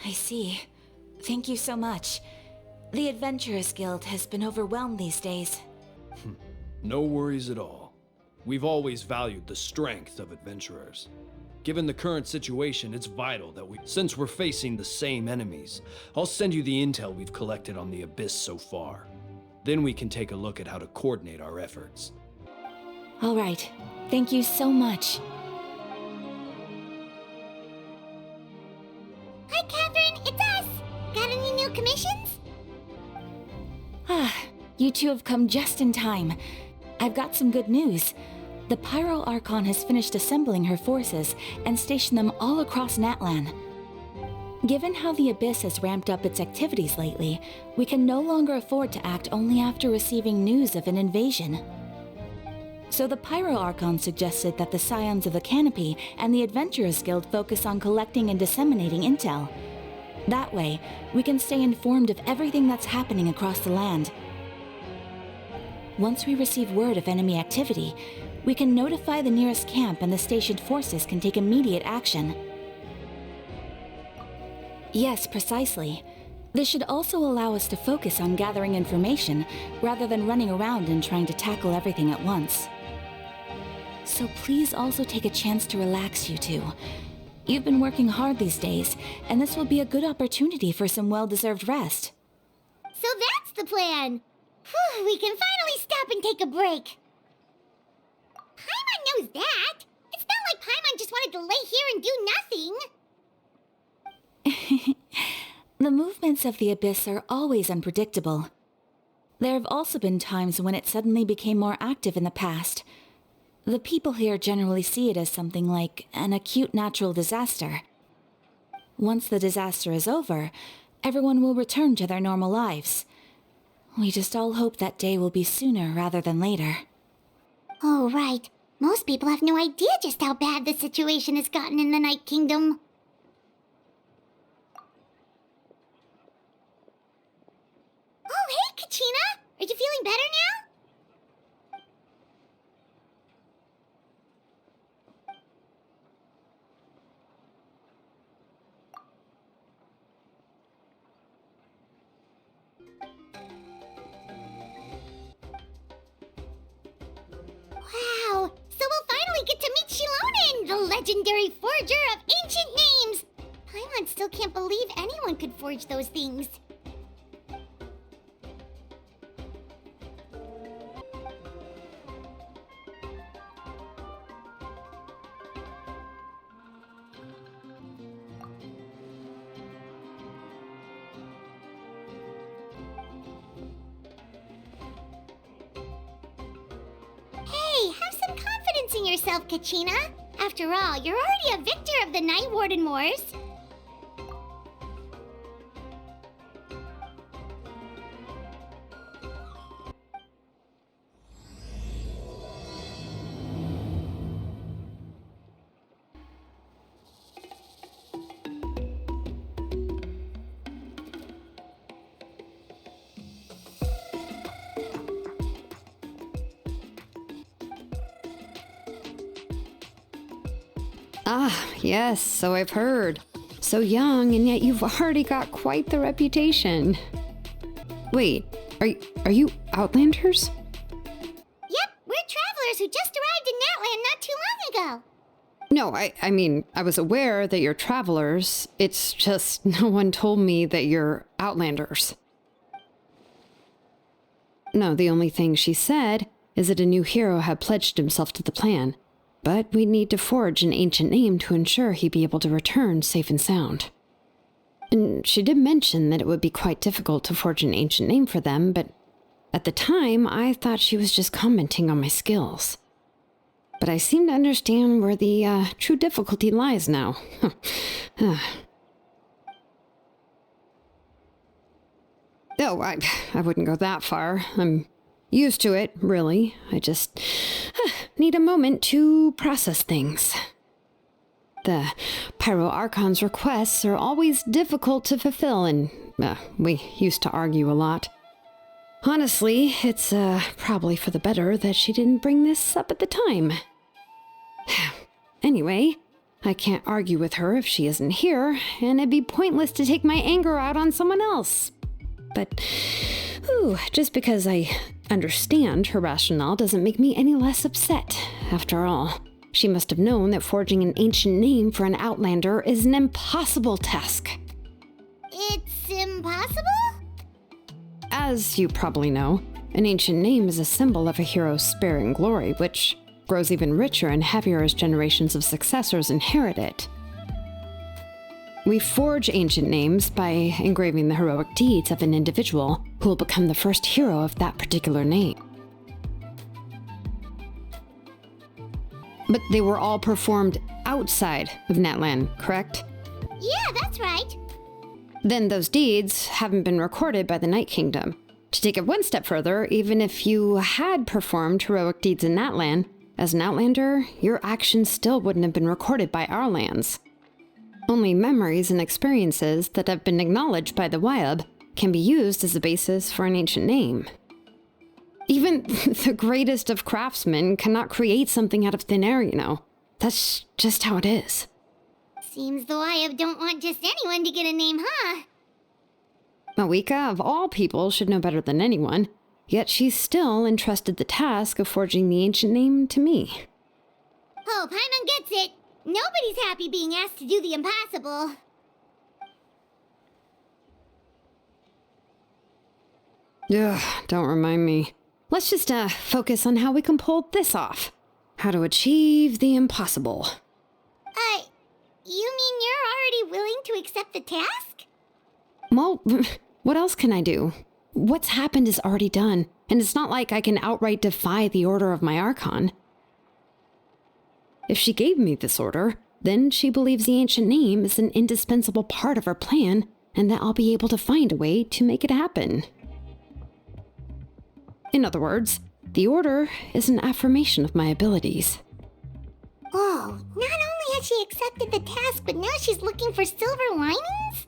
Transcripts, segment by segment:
I see. Thank you so much. The Adventurers Guild has been overwhelmed these days. No worries at all. We've always valued the strength of adventurers. Given the current situation, it's vital that since we're facing the same enemies, I'll send you the intel we've collected on the Abyss so far. Then we can take a look at how to coordinate our efforts. All right. Thank you so much. Hi, Catherine. It's us. Got any new commissions? You two have come just in time. I've got some good news. The Pyro Archon has finished assembling her forces and stationed them all across Natlan. Given how the Abyss has ramped up its activities lately, we can no longer afford to act only after receiving news of an invasion. So the Pyro Archon suggested that the Scions of the Canopy and the Adventurers Guild focus on collecting and disseminating intel. That way, we can stay informed of everything that's happening across the land. Once we receive word of enemy activity, we can notify the nearest camp and the stationed forces can take immediate action. Yes, precisely. This should also allow us to focus on gathering information rather than running around and trying to tackle everything at once. So please also take a chance to relax, you two. You've been working hard these days, and this will be a good opportunity for some well-deserved rest. So that's the plan. Whew, we can finally stop and take a break. Paimon knows that. It's not like Paimon just wanted to lay here and do nothing. The movements of the Abyss are always unpredictable. There have also been times when it suddenly became more active in the past. The people here generally see it as something like an acute natural disaster. Once the disaster is over, everyone will return to their normal lives. We just all hope that day will be sooner rather than later. Oh, right. Most people have no idea just how bad the situation has gotten in the Night Kingdom. Oh, hey, Kachina! Are you feeling better now? Wow! So we'll finally get to meet Shilonen, the legendary forger of ancient names! Paimon still can't believe anyone could forge those things. Hey, have some confidence in yourself, Kachina. After all, you're already a victor of the Night Warden Wars. Ah, yes, so I've heard. So young, and yet you've already got quite the reputation. Wait, are you Outlanders? Yep, we're travelers who just arrived in Natlan not too long ago. No, I mean, I was aware that you're travelers. It's just no one told me that you're Outlanders. No, the only thing she said is that a new hero had pledged himself to the plan. But we'd need to forge an ancient name to ensure he'd be able to return safe and sound. And she did mention that it would be quite difficult to forge an ancient name for them, but at the time, I thought she was just commenting on my skills. But I seem to understand where the true difficulty lies now. Oh, I wouldn't go that far. I'm used to it, really. I just need a moment to process things. The Pyro Archon's requests are always difficult to fulfill, and we used to argue a lot. Honestly, it's probably for the better that she didn't bring this up at the time. Anyway, I can't argue with her if she isn't here, and it'd be pointless to take my anger out on someone else. But, just because I understand her rationale doesn't make me any less upset. After all, she must have known that forging an ancient name for an outlander is an impossible task. It's impossible? As you probably know, an ancient name is a symbol of a hero's spirit and glory, which grows even richer and heavier as generations of successors inherit it. We forge ancient names by engraving the heroic deeds of an individual who will become the first hero of that particular name. But they were all performed outside of Natlan, correct? Yeah, that's right. Then those deeds haven't been recorded by the Night Kingdom. To take it one step further, even if you had performed heroic deeds in Natlan, as an outlander, your actions still wouldn't have been recorded by our lands. Only memories and experiences that have been acknowledged by the Wyab can be used as a basis for an ancient name. Even the greatest of craftsmen cannot create something out of thin air, you know. That's just how it is. Seems the Wyab don't want just anyone to get a name, huh? Mawika, of all people, should know better than anyone, yet she's still entrusted the task of forging the ancient name to me. Oh, Paimon gets it. Nobody's happy being asked to do the impossible. Ugh, don't remind me. Let's just focus on how we can pull this off. How to achieve the impossible. You mean you're already willing to accept the task? Well, what else can I do? What's happened is already done, and it's not like I can outright defy the order of my Archon. If she gave me this order, then she believes the ancient name is an indispensable part of her plan, and that I'll be able to find a way to make it happen. In other words, the order is an affirmation of my abilities. Whoa, not only has she accepted the task, but now she's looking for silver linings?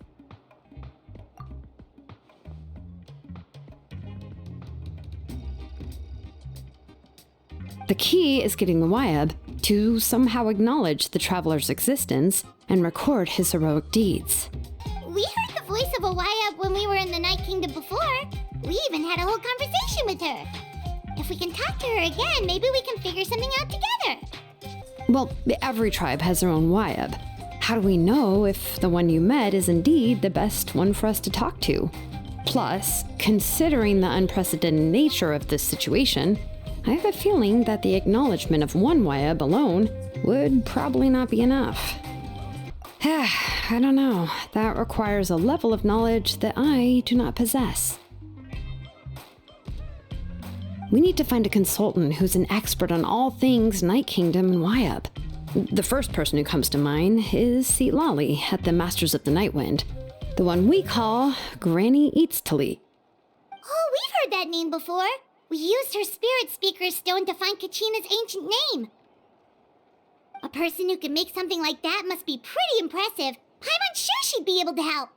The key is getting the Wyab to somehow acknowledge the traveler's existence and record his heroic deeds. We heard the voice of a Wyab when we were in the Night Kingdom before. We even had a whole conversation with her. If we can talk to her again, maybe we can figure something out together. Well, every tribe has their own Wyab. How do we know if the one you met is indeed the best one for us to talk to? Plus, considering the unprecedented nature of this situation, I have a feeling that the acknowledgement of one Wyab alone would probably not be enough. I don't know. That requires a level of knowledge that I do not possess. We need to find a consultant who's an expert on all things Night Kingdom and Wyab. The first person who comes to mind is Lali at the Masters of the Nightwind, the one we call Granny Eatstali. Oh, we've heard that name before. We used her spirit speaker stone to find Kachina's ancient name. A person who can make something like that must be pretty impressive. I'm sure she'd be able to help.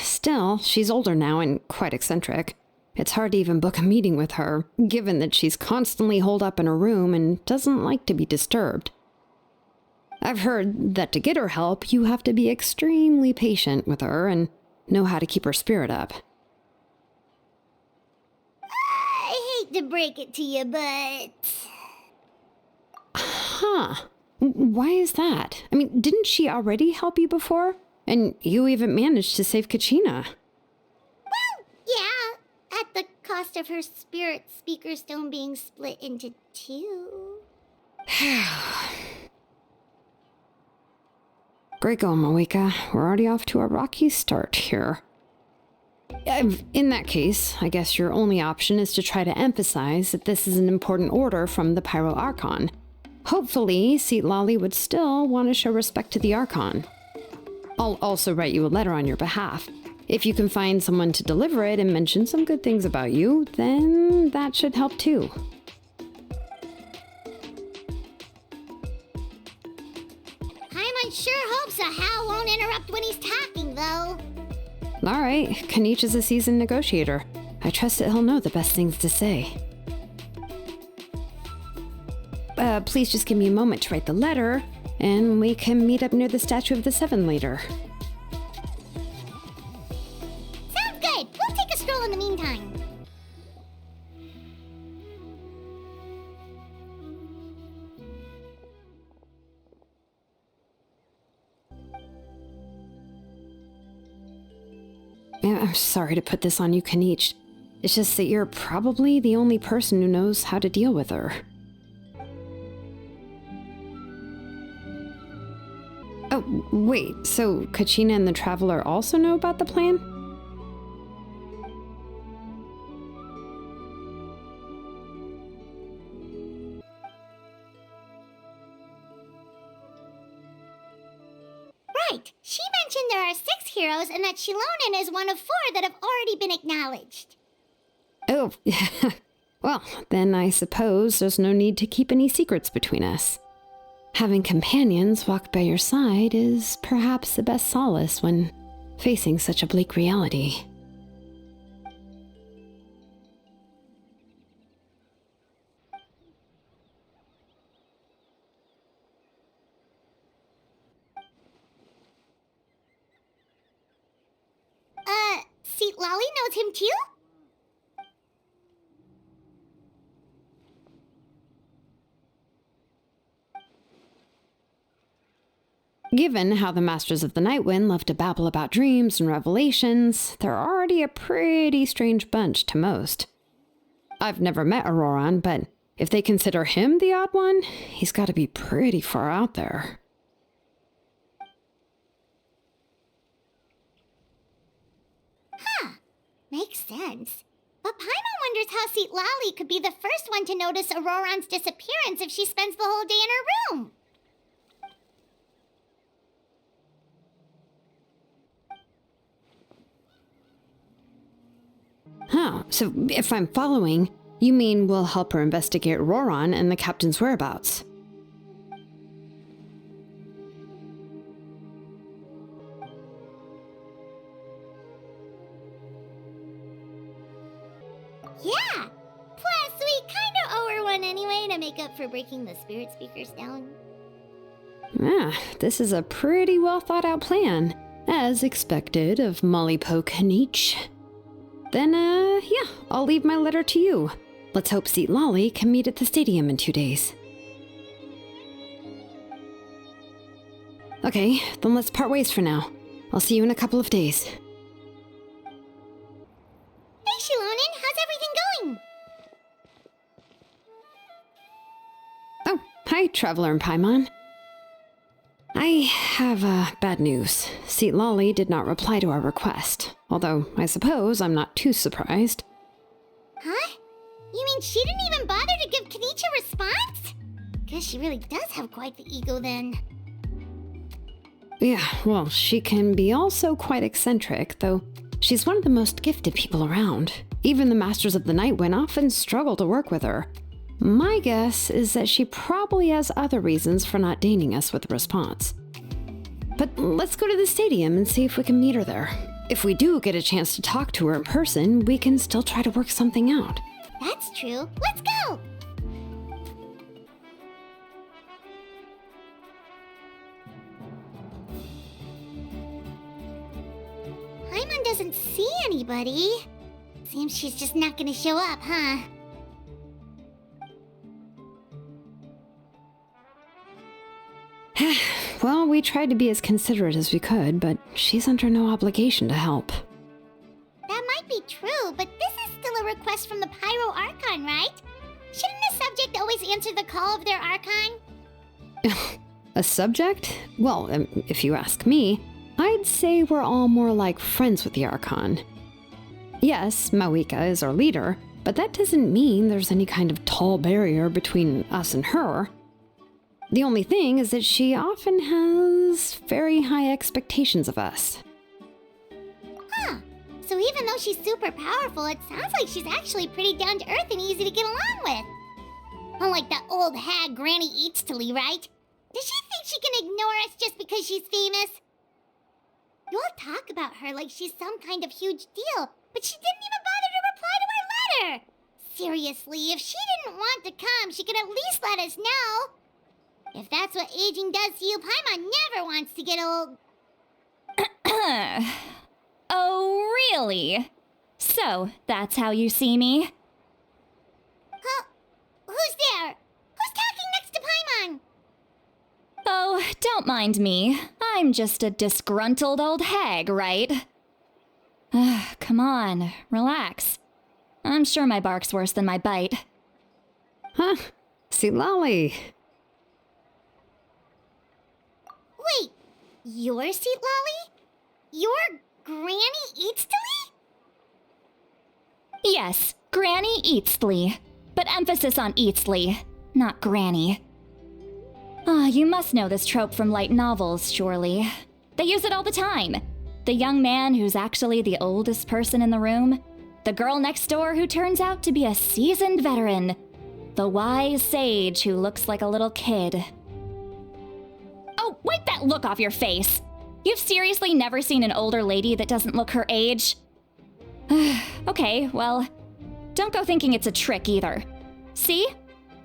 Still, she's older now and quite eccentric. It's hard to even book a meeting with her, given that she's constantly holed up in her room and doesn't like to be disturbed. I've heard that to get her help, you have to be extremely patient with her and know how to keep her spirit up. I hate to break it to you, but... Huh. Why is that? I mean, didn't she already help you before? And you even managed to save Kachina. Well, yeah, at the cost of her spirit speaker stone being split into two. Great going, Mawika. We're already off to a rocky start here. In that case, I guess your only option is to try to emphasize that this is an important order from the Pyro Archon. Hopefully, Lali would still want to show respect to the Archon. I'll also write you a letter on your behalf. If you can find someone to deliver it and mention some good things about you, then that should help too. Paimon sure hopes a Hal won't interrupt when he's talking, though. Alright, Kanich is a seasoned negotiator. I trust that he'll know the best things to say. Please just give me a moment to write the letter, and we can meet up near the Statue of the Seven later. Sounds good. We'll take a stroll in the meantime. I'm sorry to put this on you, Kanich. It's just that you're probably the only person who knows how to deal with her. Oh, wait, so Kachina and the Traveler also know about the plan? Right. She mentioned there are 6 heroes and that Shilonen is one of 4 that have already been acknowledged. Oh, well, then I suppose there's no need to keep any secrets between us. Having companions walk by your side is perhaps the best solace when facing such a bleak reality. Seat Lolly knows him too? Given how the Masters of the Nightwind love to babble about dreams and revelations, they're already a pretty strange bunch to most. I've never met Auroran, but if they consider him the odd one, he's got to be pretty far out there. Makes sense. But Paimon wonders how Seat Lolly could be the first one to notice Auroran's disappearance if she spends the whole day in her room. Huh, so if I'm following, you mean we'll help her investigate Auroran and the captain's whereabouts? Yeah! Plus, we kinda owe her one anyway to make up for breaking the spirit speakers down. Ah, this is a pretty well thought out plan, as expected of Molly Poke Kanich. Then, yeah, I'll leave my letter to you. Let's hope Seat Lolly can meet at the stadium in 2 days. Okay, then let's part ways for now. I'll see you in a couple of days. Hey, Shilonen, how's everything going? Oh, hi, Traveler and Paimon. I have, bad news. Seat Lolly did not reply to our request, although I suppose I'm not too surprised. Huh? You mean she didn't even bother to give Kanich a response? Guess she really does have quite the ego then. Yeah, well, she can be also quite eccentric, though she's one of the most gifted people around. Even the Masters of the Nightwind often struggle to work with her. My guess is that she probably has other reasons for not deigning us with a response. But let's go to the stadium and see if we can meet her there. If we do get a chance to talk to her in person, we can still try to work something out. That's true. Let's go! Paimon doesn't see anybody. Seems she's just not gonna show up, huh? Well, we tried to be as considerate as we could, but she's under no obligation to help. That might be true, but this is still a request from the Pyro Archon, right? Shouldn't a subject always answer the call of their Archon? A subject? Well, if you ask me, I'd say we're all more like friends with the Archon. Yes, Mawika is our leader, but that doesn't mean there's any kind of tall barrier between us and her. The only thing is that she often has very high expectations of us. Huh. So even though she's super powerful, it sounds like she's actually pretty down to earth and easy to get along with. Unlike that old hag Granny Eatstily, right? Does she think she can ignore us just because she's famous? You all talk about her like she's some kind of huge deal, but she didn't even bother to reply to our letter! Seriously, if she didn't want to come, she could at least let us know. If that's what aging does to you, Paimon never wants to get old. Oh, really? So, that's how you see me? Huh? Who's there? Who's talking next to Paimon? Oh, don't mind me. I'm just a disgruntled old hag, right? Come on, relax. I'm sure my bark's worse than my bite. Huh? Seat Lolly. Wait, you're Seat Lolly? You're Granny Eatstly? Yes, Granny Eatsley. But emphasis on Eatsley, not Granny. You must know this trope from light novels, surely. They use it all the time. The young man who's actually the oldest person in the room. The girl next door who turns out to be a seasoned veteran. The wise sage who looks like a little kid. Oh, wipe that look off your face! You've seriously never seen an older lady that doesn't look her age? Okay, well, don't go thinking it's a trick either. See?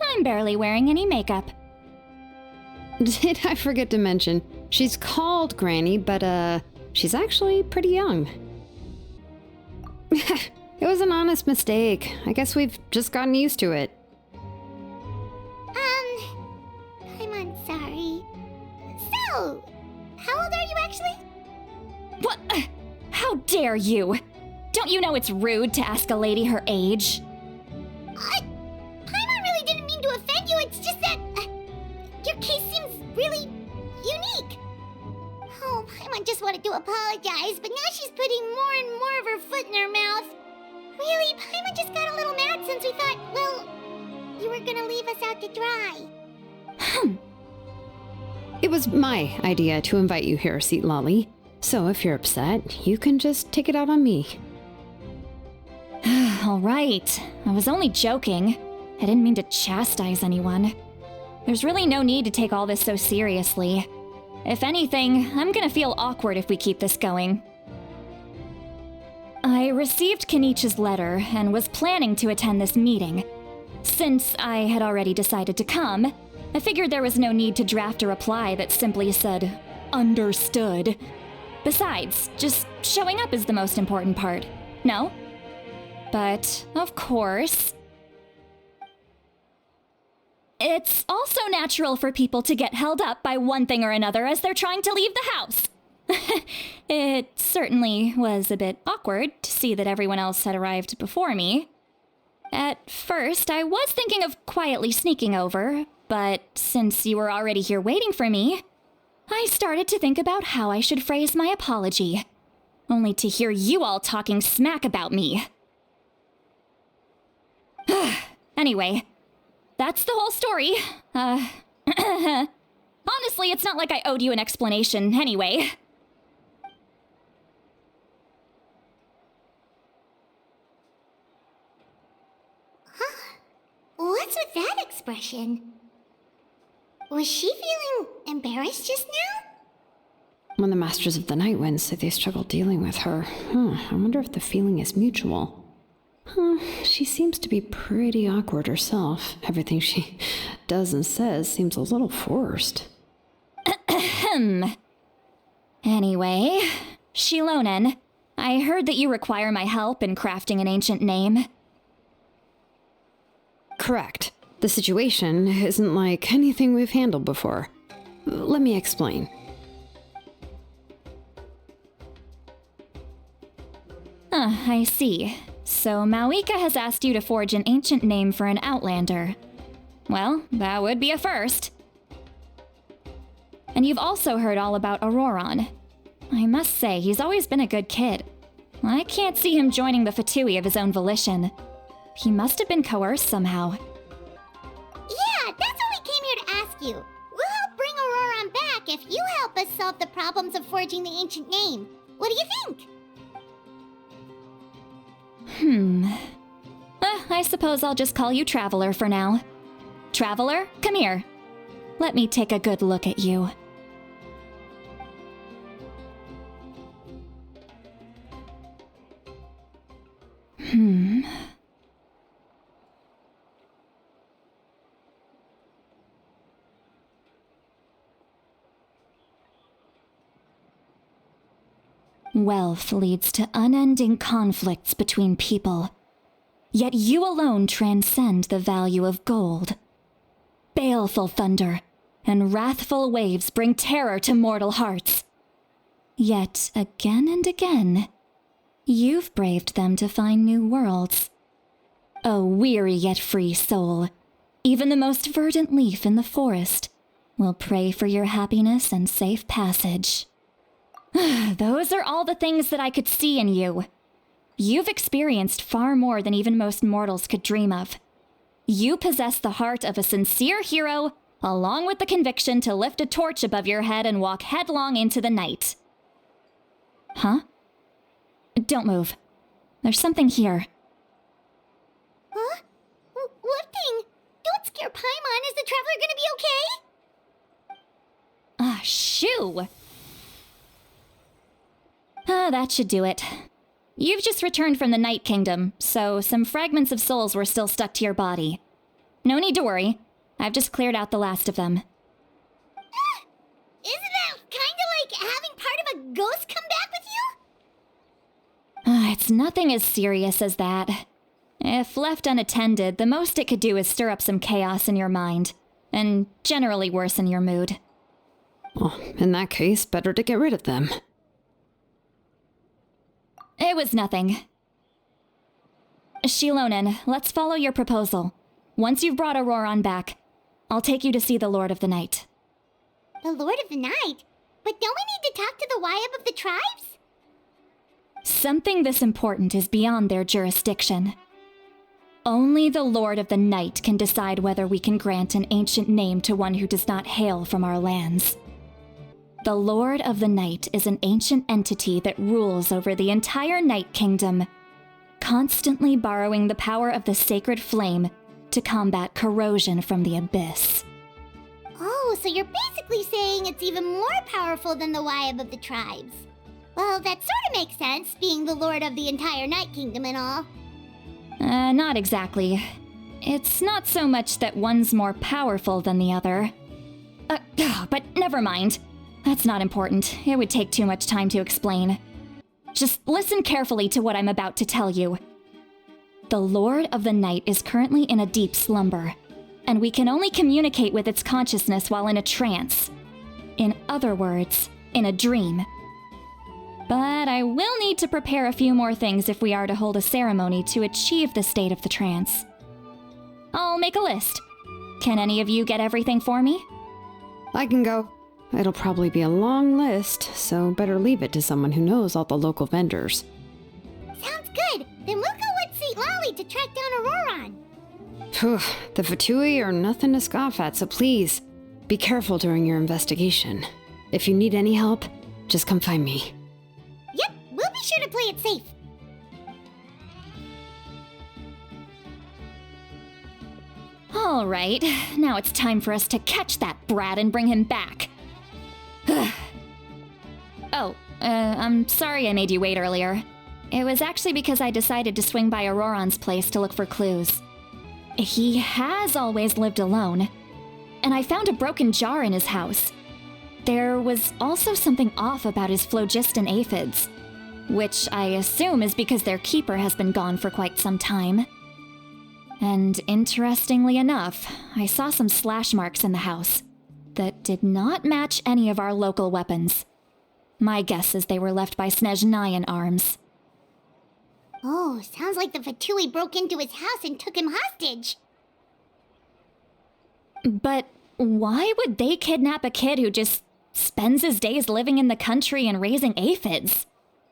I'm barely wearing any makeup. Did I forget to mention, she's called Granny, but she's actually pretty young. It was an honest mistake. I guess we've just gotten used to it. Paimon, sorry. So, how old are you actually? What? How dare you? Don't you know it's rude to ask a lady her age? Paimon really didn't mean to offend you, it's just that your case seems really unique. Oh, Paimon just wanted to apologize, but now she's putting more and more of her foot in her mouth. Really, Paimon just got a little mad since we thought, well, you were gonna leave us out to dry. It was my idea to invite you here, Seat Lolly. So if you're upset, you can just take it out on me. All right. I was only joking. I didn't mean to chastise anyone. There's really no need to take all this so seriously. If anything, I'm gonna feel awkward if we keep this going. I received Kenichi's letter and was planning to attend this meeting. Since I had already decided to come, I figured there was no need to draft a reply that simply said, "Understood." Besides, just showing up is the most important part, no? But, of course, it's also natural for people to get held up by one thing or another as they're trying to leave the house. It certainly was a bit awkward to see that everyone else had arrived before me. At first, I was thinking of quietly sneaking over, but since you were already here waiting for me, I started to think about how I should phrase my apology, only to hear you all talking smack about me. Anyway, that's the whole story. Honestly, it's not like I owed you an explanation anyway. What's with that expression? Was she feeling embarrassed just now? When the Masters of the Night Wind say they struggle dealing with her, I wonder if the feeling is mutual. She seems to be pretty awkward herself. Everything she does and says seems a little forced. Anyway, Shilonen, I heard that you require my help in crafting an ancient name. Correct. The situation isn't like anything we've handled before. Let me explain. I see. So Mawika has asked you to forge an ancient name for an outlander. Well, that would be a first. And you've also heard all about Auroron. I must say, he's always been a good kid. I can't see him joining the Fatui of his own volition. He must have been coerced somehow. Yeah, that's what we came here to ask you. We'll help bring Auroron back if you help us solve the problems of forging the ancient name. What do you think? I suppose I'll just call you Traveler for now. Traveler, come here. Let me take a good look at you. Wealth leads to unending conflicts between people. Yet you alone transcend the value of gold. Baleful thunder and wrathful waves bring terror to mortal hearts. Yet again and again, you've braved them to find new worlds. O weary yet free soul, even the most verdant leaf in the forest will pray for your happiness and safe passage. Those are all the things that I could see in you. You've experienced far more than even most mortals could dream of. You possess the heart of a sincere hero, along with the conviction to lift a torch above your head and walk headlong into the night. Huh? Don't move. There's something here. Huh? What thing? Don't scare Paimon. Is the traveler gonna be okay? Shoo! That should do it. You've just returned from the Night Kingdom, so some fragments of souls were still stuck to your body. No need to worry. I've just cleared out the last of them. Isn't that kinda like having part of a ghost come back with you? It's nothing as serious as that. If left unattended, the most it could do is stir up some chaos in your mind, and generally worsen your mood. Well, in that case, better to get rid of them. It was nothing. Shilonen, let's follow your proposal. Once you've brought Auroran back, I'll take you to see the Lord of the Night. The Lord of the Night? But don't we need to talk to the Wyab of the tribes? Something this important is beyond their jurisdiction. Only the Lord of the Night can decide whether we can grant an ancient name to one who does not hail from our lands. The Lord of the Night is an ancient entity that rules over the entire Night Kingdom, constantly borrowing the power of the sacred flame to combat corrosion from the abyss. Oh, so you're basically saying it's even more powerful than the Wyab of the tribes. Well, that sorta makes sense, being the lord of the entire Night Kingdom and all. Not exactly. It's not so much that one's more powerful than the other. But never mind. That's not important. It would take too much time to explain. Just listen carefully to what I'm about to tell you. The Lord of the Night is currently in a deep slumber, and we can only communicate with its consciousness while in a trance. In other words, in a dream. But I will need to prepare a few more things if we are to hold a ceremony to achieve the state of the trance. I'll make a list. Can any of you get everything for me? I can go. It'll probably be a long list, so better leave it to someone who knows all the local vendors. Sounds good. Then we'll go with St. Lolly to track down Auroran. Phew, the Fatui are nothing to scoff at, so please, be careful during your investigation. If you need any help, just come find me. Yep, we'll be sure to play it safe. All right, now it's time for us to catch that brat and bring him back. I'm sorry I made you wait earlier. It was actually because I decided to swing by Auroran's place to look for clues. He has always lived alone, and I found a broken jar in his house. There was also something off about his phlogiston aphids, which I assume is because their keeper has been gone for quite some time. And interestingly enough, I saw some slash marks in the house that did not match any of our local weapons. My guess is they were left by Snezhnayan arms. Oh, sounds like the Fatui broke into his house and took him hostage. But why would they kidnap a kid who just spends his days living in the country and raising aphids?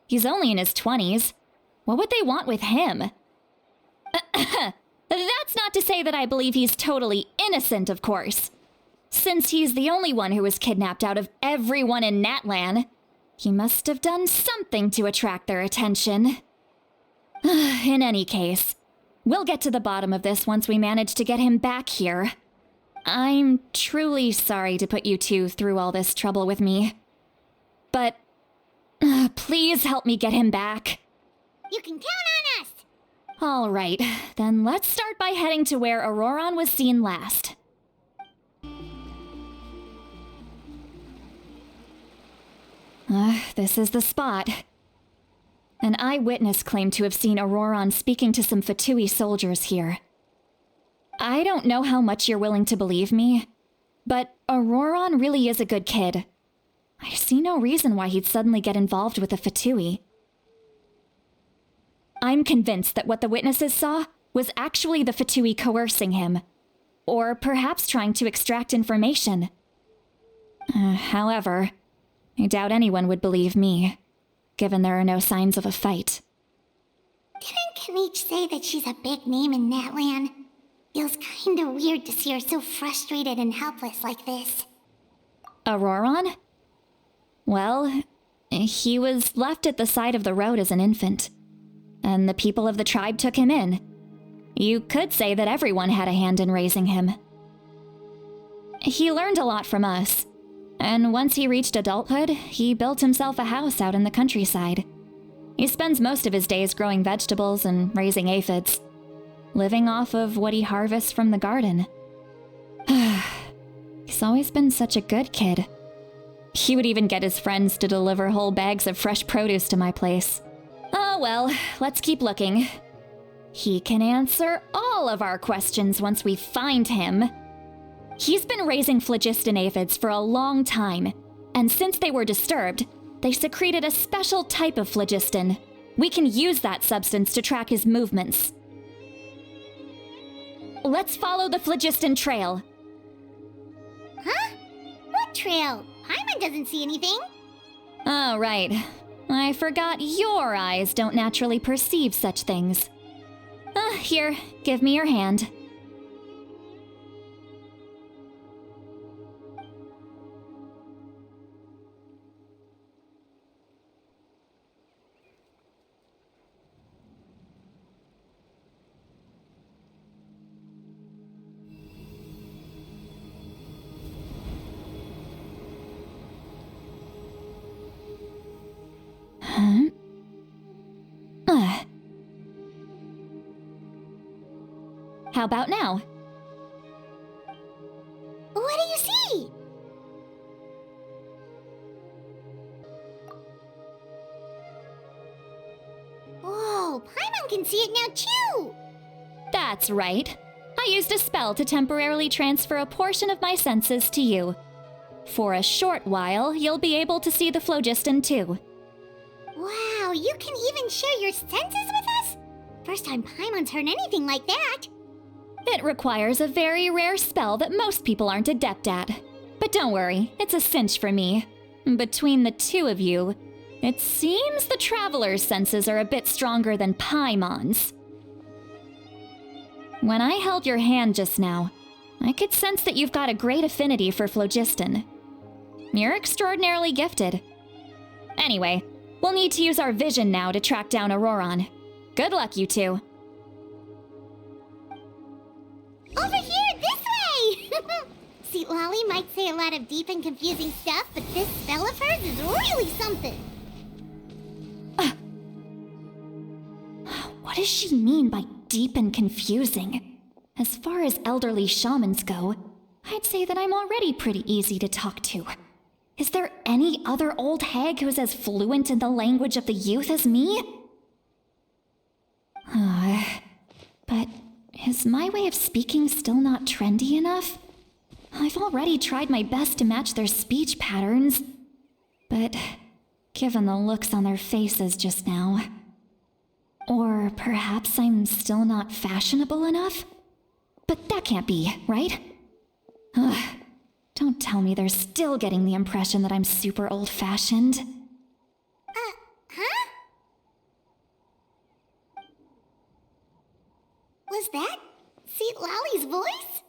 He's only in his 20s. What would they want with him? That's not to say that I believe he's totally innocent, of course. Since he's the only one who was kidnapped out of everyone in Natlan, he must have done something to attract their attention. In any case, we'll get to the bottom of this once we manage to get him back here. I'm truly sorry to put you two through all this trouble with me. But please help me get him back. You can count on us! All right, then let's start by heading to where Auroran was seen last. This is the spot. An eyewitness claimed to have seen Auroron speaking to some Fatui soldiers here. I don't know how much you're willing to believe me, but Auroron really is a good kid. I see no reason why he'd suddenly get involved with the Fatui. I'm convinced that what the witnesses saw was actually the Fatui coercing him, or perhaps trying to extract information. However, I doubt anyone would believe me, given there are no signs of a fight. Didn't Kanich say that she's a big name in Natlan? Feels kinda weird to see her so frustrated and helpless like this. Auroron? Well, he was left at the side of the road as an infant, and the people of the tribe took him in. You could say that everyone had a hand in raising him. He learned a lot from us, and once he reached adulthood, he built himself a house out in the countryside. He spends most of his days growing vegetables and raising aphids, living off of what he harvests from the garden. He's always been such a good kid. He would even get his friends to deliver whole bags of fresh produce to my place. Oh well, let's keep looking. He can answer all of our questions once we find him. He's been raising phlogiston aphids for a long time, and since they were disturbed, they secreted a special type of phlogiston. We can use that substance to track his movements. Let's follow the phlogiston trail. Huh? What trail? Paimon doesn't see anything. Oh, right. I forgot your eyes don't naturally perceive such things. Here, give me your hand. How about now? What do you see? Whoa, Paimon can see it now too! That's right. I used a spell to temporarily transfer a portion of my senses to you. For a short while, you'll be able to see the phlogiston too. Wow, you can even share your senses with us? First time Paimon's heard anything like that. It requires a very rare spell that most people aren't adept at. But don't worry, it's a cinch for me. Between the two of you, it seems the Traveler's senses are a bit stronger than Paimon's. When I held your hand just now, I could sense that you've got a great affinity for phlogiston. You're extraordinarily gifted. Anyway, we'll need to use our vision now to track down Auroron. Good luck, you two. Over here, this way! See, Lolly might say a lot of deep and confusing stuff, but this spell of hers is really something. What does she mean by deep and confusing? As far as elderly shamans go, I'd say that I'm already pretty easy to talk to. Is there any other old hag who's as fluent in the language of the youth as me? But is my way of speaking still not trendy enough? I've already tried my best to match their speech patterns, but given the looks on their faces just now... Or perhaps I'm still not fashionable enough? But that can't be, right? Ugh, don't tell me they're still getting the impression that I'm super old-fashioned. Huh? Was that Seat Lolly's voice?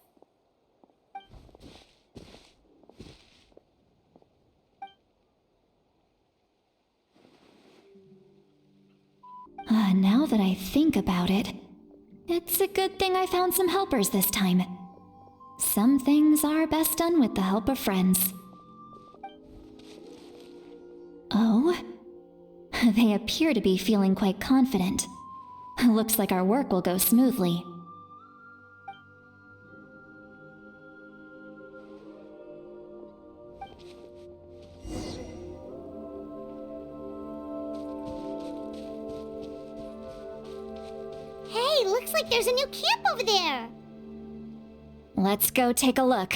Now that I think about it, it's a good thing I found some helpers this time. Some things are best done with the help of friends. Oh? They appear to be feeling quite confident. Looks like our work will go smoothly. Looks like there's a new camp over there. Let's go take a look.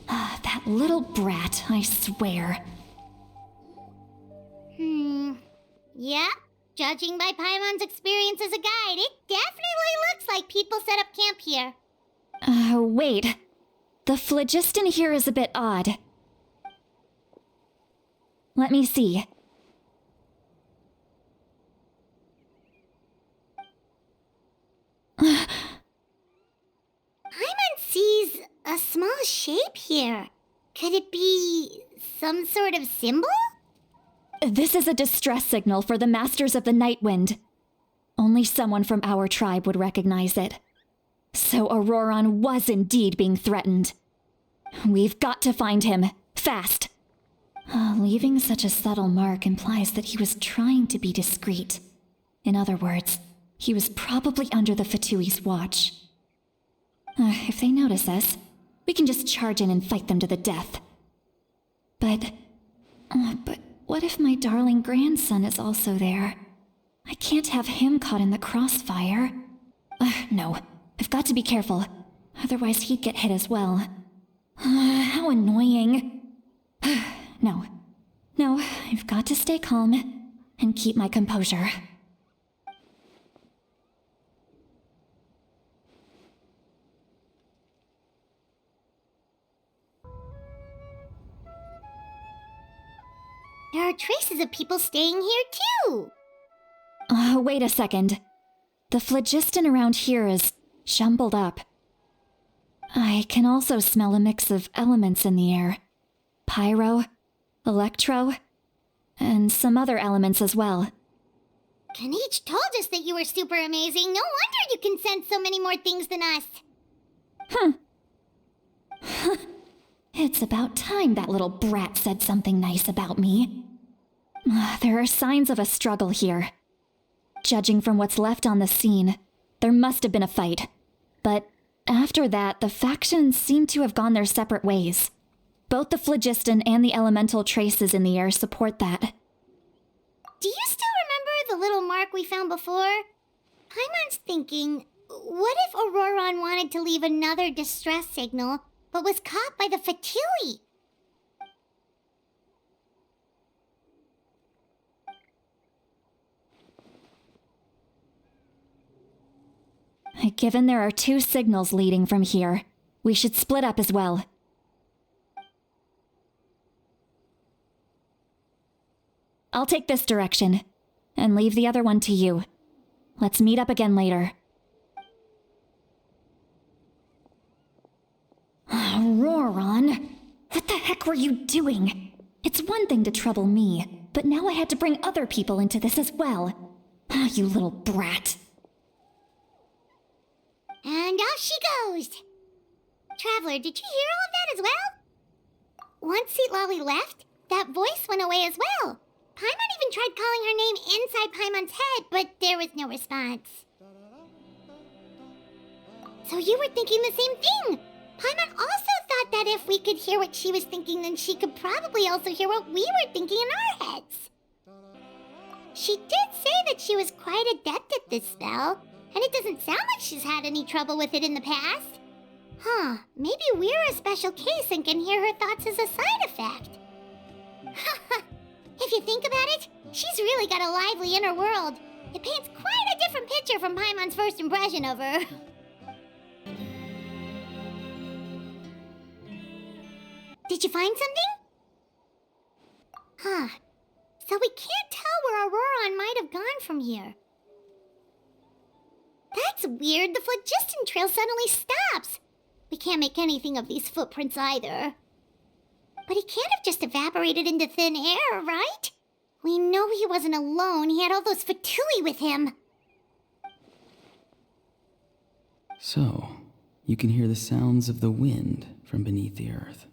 That little brat, I swear. Yeah, judging by Paimon's experience as a guide, it definitely looks like people set up camp here. Wait. The phlogiston here is a bit odd. Let me see. Paimon sees a small shape here. Could it be some sort of symbol? This is a distress signal for the Masters of the Night Wind. Only someone from our tribe would recognize it. So Auroron was indeed being threatened. We've got to find him, fast. Leaving such a subtle mark implies that he was trying to be discreet. In other words, he was probably under the Fatui's watch. If they notice us, we can just charge in and fight them to the death. But what if my darling grandson is also there? I can't have him caught in the crossfire. No, I've got to be careful. Otherwise he'd get hit as well. How annoying. No, I've got to stay calm and keep my composure. There are traces of people staying here too. Wait a second. The phlogiston around here is jumbled up. I can also smell a mix of elements in the air. Pyro, electro, and some other elements as well. Kanich told us that you were super amazing. No wonder you can sense so many more things than us. It's about time that little brat said something nice about me. There are signs of a struggle here. Judging from what's left on the scene, there must have been a fight. But after that, the factions seem to have gone their separate ways. Both the phlogiston and the elemental traces in the air support that. Do you still remember the little mark we found before? Paimon's thinking, what if Auroron wanted to leave another distress signal, but was caught by the Fatui? Given there are 2 signals leading from here, we should split up as well. I'll take this direction, and leave the other one to you. Let's meet up again later. Auroron, what the heck were you doing? It's one thing to trouble me, but now I had to bring other people into this as well. You little brat. And off she goes. Traveler, did you hear all of that as well? Once Seatlolly left, that voice went away as well. Paimon even tried calling her name inside Paimon's head, but there was no response. So you were thinking the same thing. Paimon also thought that if we could hear what she was thinking, then she could probably also hear what we were thinking in our heads. She did say that she was quite adept at this spell, and it doesn't sound like she's had any trouble with it in the past. Maybe we're a special case and can hear her thoughts as a side effect. If you think about it, she's really got a lively inner world. It paints quite a different picture from Paimon's first impression of her. Did you find something? So we can't tell where Auroron might have gone from here. That's weird. The phlogiston trail suddenly stops. We can't make anything of these footprints either. But he can't have just evaporated into thin air, right? We know he wasn't alone. He had all those Fatui with him. So, you can hear the sounds of the wind from beneath the earth.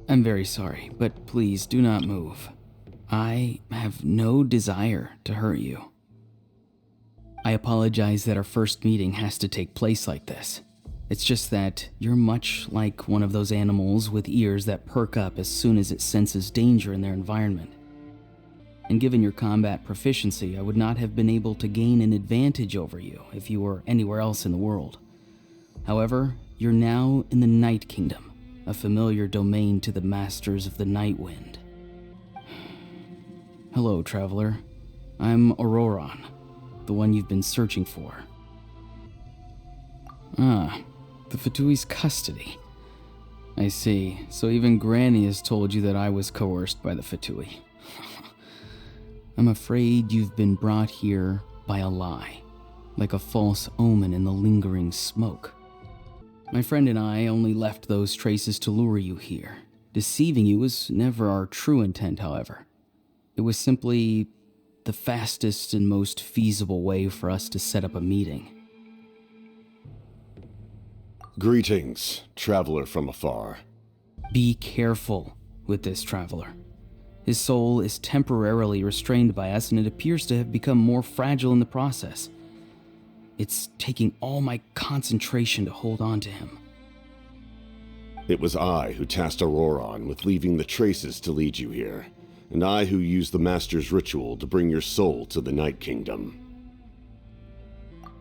I'm very sorry, but please do not move. I have no desire to hurt you. I apologize that our first meeting has to take place like this. It's just that you're much like one of those animals with ears that perk up as soon as it senses danger in their environment. And given your combat proficiency, I would not have been able to gain an advantage over you if you were anywhere else in the world. However, you're now in the Night Kingdom, a familiar domain to the masters of the Night Wind. Hello, traveler. I'm Auroron, the one you've been searching for. Ah, the Fatui's custody. I see. So even Granny has told you that I was coerced by the Fatui. I'm afraid you've been brought here by a lie, like a false omen in the lingering smoke. My friend and I only left those traces to lure you here. Deceiving you was never our true intent, however. It was simply the fastest and most feasible way for us to set up a meeting. Greetings, traveler from afar. Be careful with this traveler. His soul is temporarily restrained by us, and it appears to have become more fragile in the process. It's taking all my concentration to hold on to him. It was I who tasked Auroron with leaving the traces to lead you here, and I who used the Master's ritual to bring your soul to the Night Kingdom.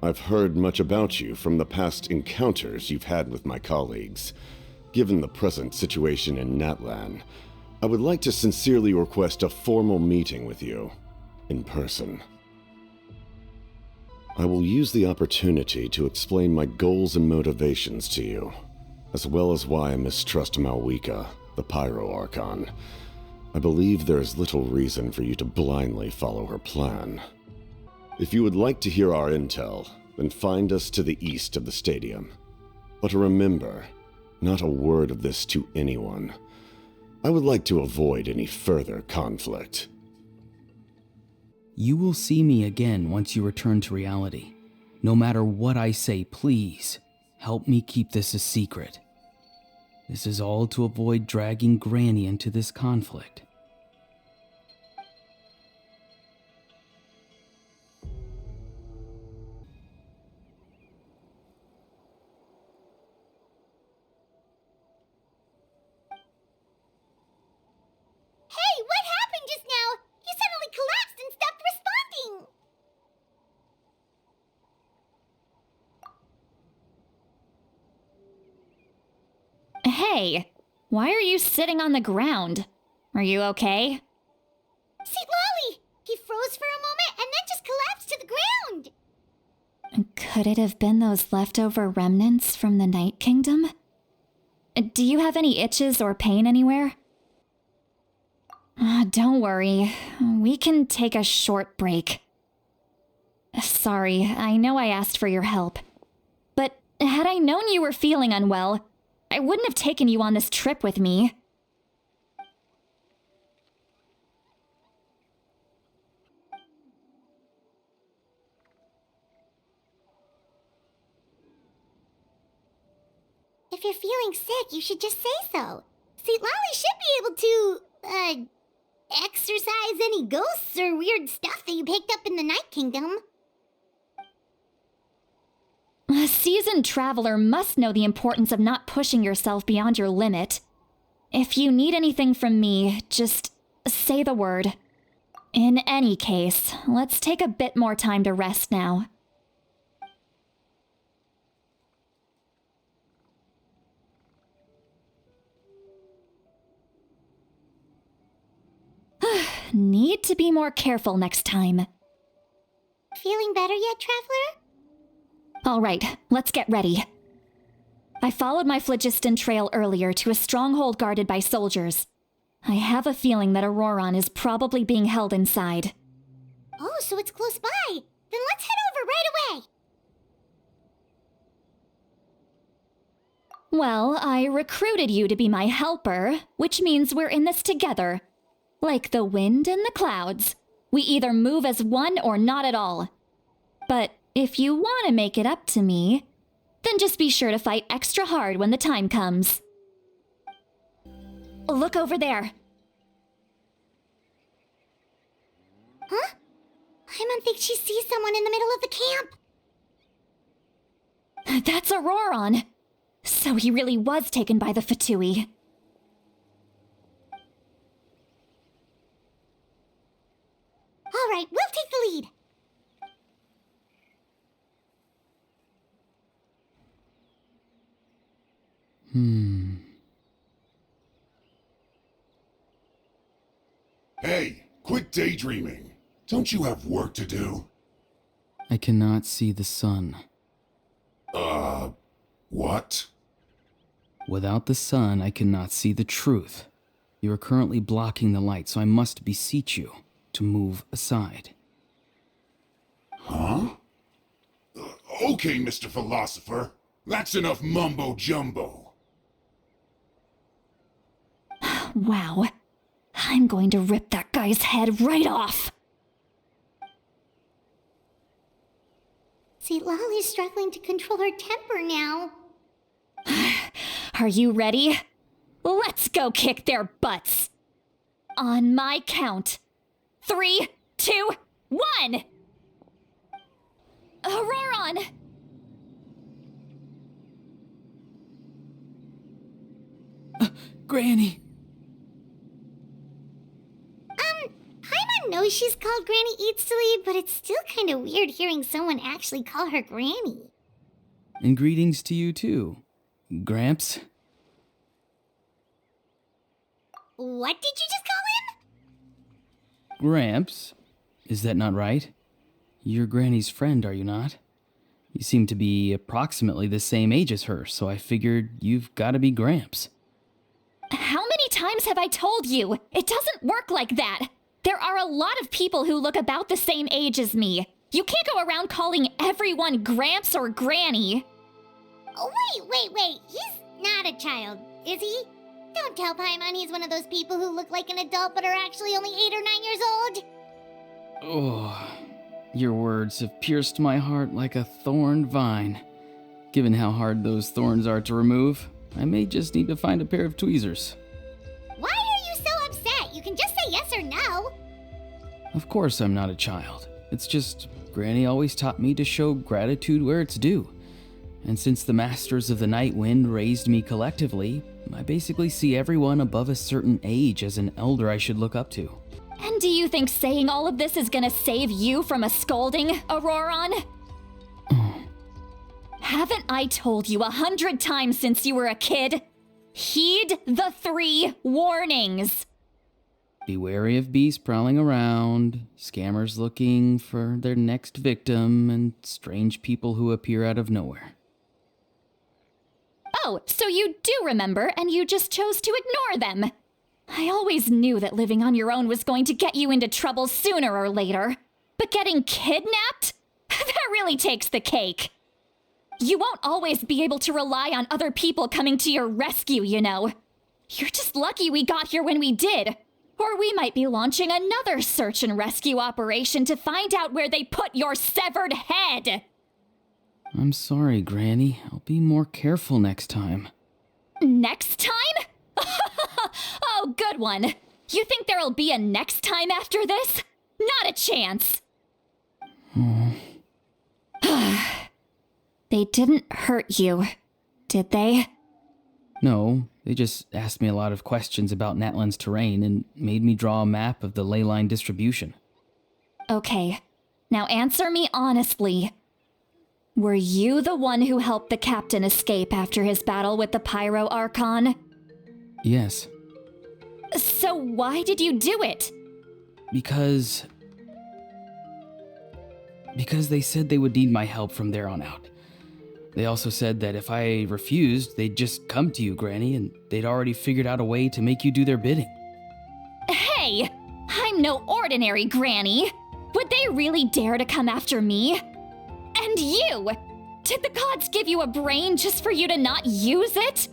I've heard much about you from the past encounters you've had with my colleagues. Given the present situation in Natlan, I would like to sincerely request a formal meeting with you, in person. I will use the opportunity to explain my goals and motivations to you, as well as why I mistrust Malwika, the Pyro Archon. I believe there is little reason for you to blindly follow her plan. If you would like to hear our intel, then find us to the east of the stadium. But remember, not a word of this to anyone. I would like to avoid any further conflict. You will see me again once you return to reality. No matter what I say, please, help me keep this a secret. This is all to avoid dragging Granny into this conflict. Hey, what happened just now? You suddenly collapsed and stopped responding. Hey, why are you sitting on the ground? Are you okay? See, Lolly! He froze for a moment and then just collapsed to the ground. Could it have been those leftover remnants from the Night Kingdom? Do you have any itches or pain anywhere? Don't worry. We can take a short break. Sorry, I know I asked for your help. But had I known you were feeling unwell, I wouldn't have taken you on this trip with me. If you're feeling sick, you should just say so. See, Lolly should be able to, exorcise any ghosts or weird stuff that you picked up in the Night Kingdom. A seasoned traveler must know the importance of not pushing yourself beyond your limit. If you need anything from me, just say the word. In any case, let's take a bit more time to rest now. Need to be more careful next time. Feeling better yet, Traveler? All right, let's get ready. I followed my phlogiston trail earlier to a stronghold guarded by soldiers. I have a feeling that Auroron is probably being held inside. Oh, so it's close by. Then let's head over right away. Well, I recruited you to be my helper, which means we're in this together. Like the wind and the clouds. We either move as one or not at all. But if you want to make it up to me, then just be sure to fight extra hard when the time comes. Look over there. Huh? Paimon thinks she sees someone in the middle of the camp. That's Auroron. So he really was taken by the Fatui. All right, we'll take the lead. Hey, quit daydreaming. Don't you have work to do? I cannot see the sun. What? Without the sun, I cannot see the truth. You are currently blocking the light, so I must beseech you to move aside. Huh? Okay, Mr. Philosopher. That's enough mumbo-jumbo. Wow. I'm going to rip that guy's head right off. See, Lolly's struggling to control her temper now. Are you ready? Let's go kick their butts. On my count. 3, 2, 1! Auroron! Granny! Paimon knows she's called Granny Eatsley, but it's still kind of weird hearing someone actually call her Granny. And greetings to you too, Gramps. What did you just call him? Gramps? Is that not right? You're Granny's friend, are you not? You seem to be approximately the same age as her, so I figured you've got to be Gramps. How many times have I told you? It doesn't work like that. There are a lot of people who look about the same age as me. You can't go around calling everyone Gramps or Granny. Oh, wait. He's not a child, is he? Don't tell Paimon he's one of those people who look like an adult but are actually only 8 or 9 years old. Oh, your words have pierced my heart like a thorn vine. Given how hard those thorns are to remove, I may just need to find a pair of tweezers. Why are you so upset? You can just say yes or no. Of course I'm not a child. It's just Granny always taught me to show gratitude where it's due. And since the Masters of the Night Wind raised me collectively, I basically see everyone above a certain age as an elder I should look up to. And do you think saying all of this is gonna save you from a scolding, Auroron? Haven't I told you 100 times since you were a kid? Heed the 3 warnings. Be wary of beasts prowling around, scammers looking for their next victim, and strange people who appear out of nowhere. Oh, so you do remember, and you just chose to ignore them. I always knew that living on your own was going to get you into trouble sooner or later. But getting kidnapped? That really takes the cake. You won't always be able to rely on other people coming to your rescue, you know. You're just lucky we got here when we did. Or we might be launching another search and rescue operation to find out where they put your severed head. I'm sorry, Granny. I'll be more careful next time. Next time? Oh, good one. You think there'll be a next time after this? Not a chance. They didn't hurt you, did they? No, they just asked me a lot of questions about Natlan's terrain and made me draw a map of the ley line distribution. Okay, now answer me honestly. Were you the one who helped the captain escape after his battle with the Pyro Archon? Yes. So why did you do it? Because they said they would need my help from there on out. They also said that if I refused, they'd just come to you, Granny, and they'd already figured out a way to make you do their bidding. Hey, I'm no ordinary Granny. Would they really dare to come after me? And you! Did the gods give you a brain just for you to not use it?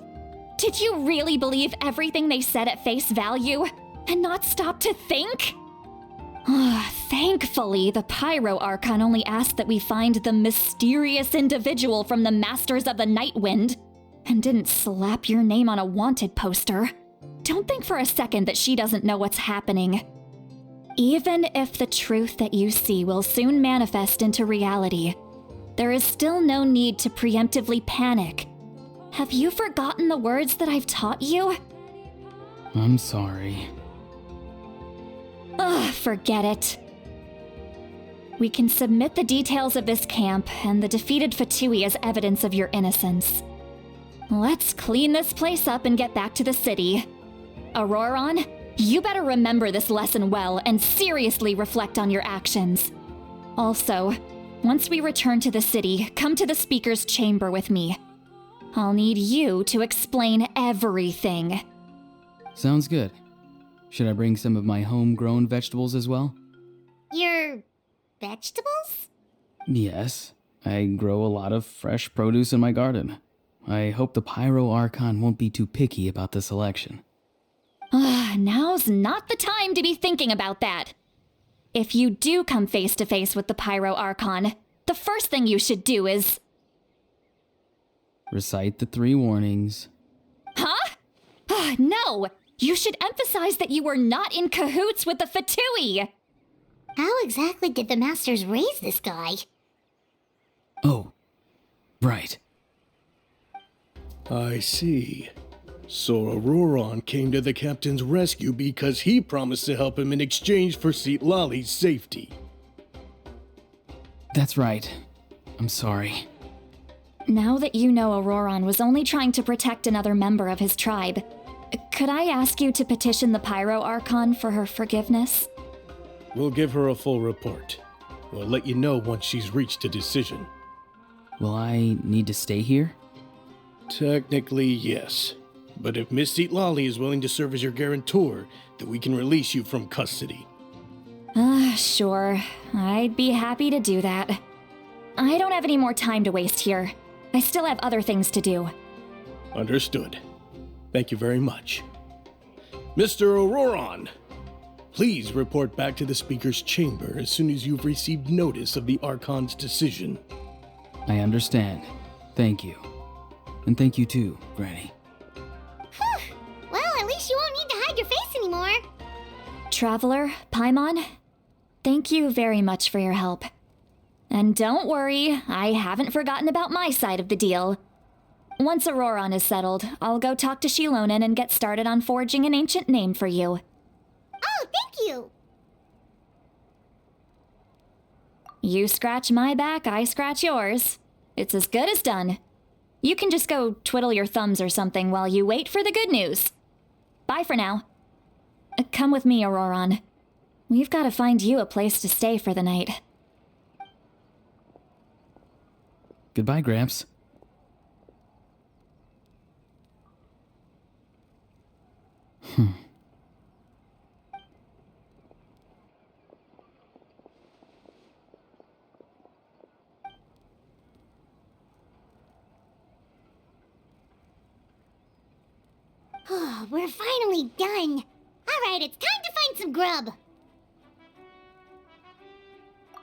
Did you really believe everything they said at face value and not stop to think? Thankfully, the Pyro Archon only asked that we find the mysterious individual from the Masters of the Night Wind and didn't slap your name on a wanted poster. don't think for a second that she doesn't know what's happening. Even if the truth that you see will soon manifest into reality, there is still no need to preemptively panic. Have you forgotten the words that I've taught you? I'm sorry. Ugh, forget it. We can submit the details of this camp and the defeated Fatui as evidence of your innocence. Let's clean this place up and get back to the city. Auroron, you better remember this lesson well and seriously reflect on your actions. Also, once we return to the city, come to the speaker's chamber with me. I'll need you to explain everything. Sounds good. Should I bring some of my homegrown vegetables as well? Your vegetables? Yes, I grow a lot of fresh produce in my garden. I hope the Pyro Archon won't be too picky about the selection. Now's not the time to be thinking about that. If you do come face to face with the Pyro Archon, the first thing you should do is... Recite the 3 warnings. Huh? No! You should emphasize that you were not in cahoots with the Fatui! How exactly did the Masters raise this guy? Oh, right. I see. So Auroron came to the captain's rescue because he promised to help him in exchange for Citlali's safety. That's right. I'm sorry. Now that you know Auroron was only trying to protect another member of his tribe, could I ask you to petition the Pyro Archon for her forgiveness? We'll give her a full report. We'll let you know once she's reached a decision. Will I need to stay here? Technically, yes. But if Miss Citlali is willing to serve as your guarantor, then we can release you from custody. Sure. I'd be happy to do that. I don't have any more time to waste here. I still have other things to do. Understood. Thank you very much. Mr. Auroron, please report back to the Speaker's chamber as soon as you've received notice of the Archon's decision. I understand. Thank you. And thank you too, Granny. Well, at least you won't need to hide your face anymore. Traveler, Paimon, thank you very much for your help. And don't worry, I haven't forgotten about my side of the deal. Once Auroron is settled, I'll go talk to Shilonen and get started on forging an ancient name for you. Oh, thank you. You scratch my back, I scratch yours. It's as good as done. You can just go twiddle your thumbs or something while you wait for the good news. Bye for now. Come with me, Auroron. We've got to find you a place to stay for the night. Goodbye, Gramps. We're finally done. All right, it's time to find some grub.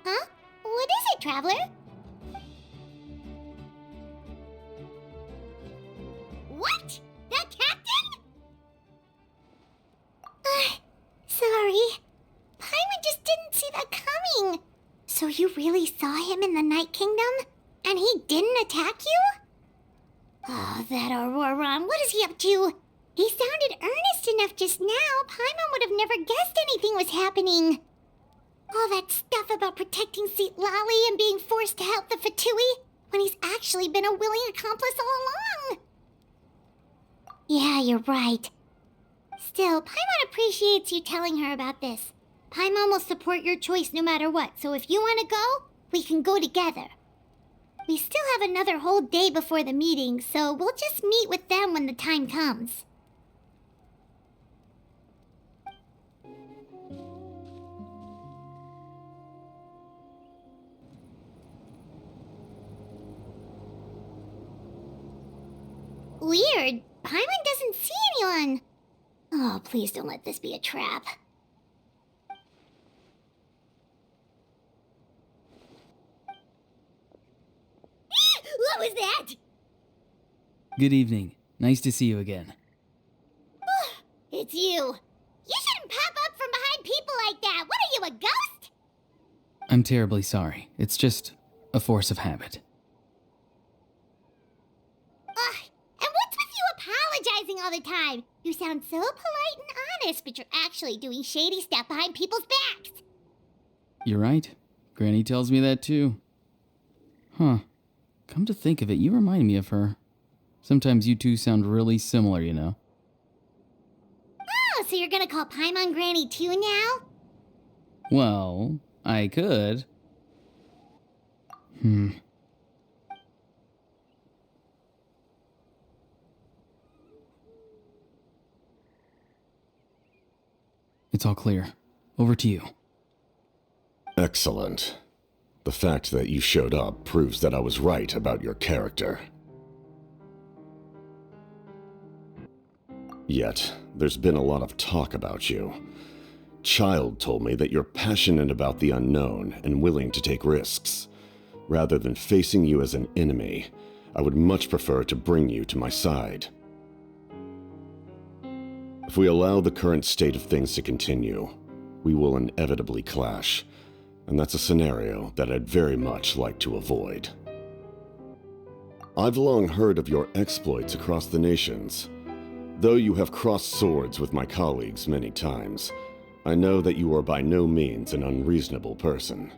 Huh? What is it, Traveler? What? The captain? Sorry. Paimon just didn't see that coming. So you really saw him in the Night Kingdom? And he didn't attack you? Oh, that Auroron, what is he up to? He sounded earnest enough just now. Paimon would have never guessed anything was happening. All that stuff about protecting Citlali and being forced to help the Fatui, when he's actually been a willing accomplice all along. Yeah, you're right. Still, Paimon appreciates you telling her about this. Paimon will support your choice no matter what, so if you want to go, we can go together. We still have another whole day before the meeting, so we'll just meet with them when the time comes. Weird. Paimon doesn't see anyone. Oh, please don't let this be a trap. What was that? Good evening. Nice to see you again. Is it's you. You shouldn't pop up from behind people like that. What are you, a ghost? I'm terribly sorry. It's just a force of habit. Ugh, and what's with you apologizing all the time? You sound so polite and honest, but you're actually doing shady stuff behind people's backs. You're right. Granny tells me that too. Huh. Come to think of it, you remind me of her. Sometimes you two sound really similar, you know. Oh, so you're gonna call Paimon Granny too now? Well, I could. It's all clear. Over to you. Excellent. The fact that you showed up proves that I was right about your character. Yet, there's been a lot of talk about you. Child told me that you're passionate about the unknown and willing to take risks. Rather than facing you as an enemy, I would much prefer to bring you to my side. If we allow the current state of things to continue, we will inevitably clash, and that's a scenario that I'd very much like to avoid. I've long heard of your exploits across the nations. Though you have crossed swords with my colleagues many times, I know that you are by no means an unreasonable person.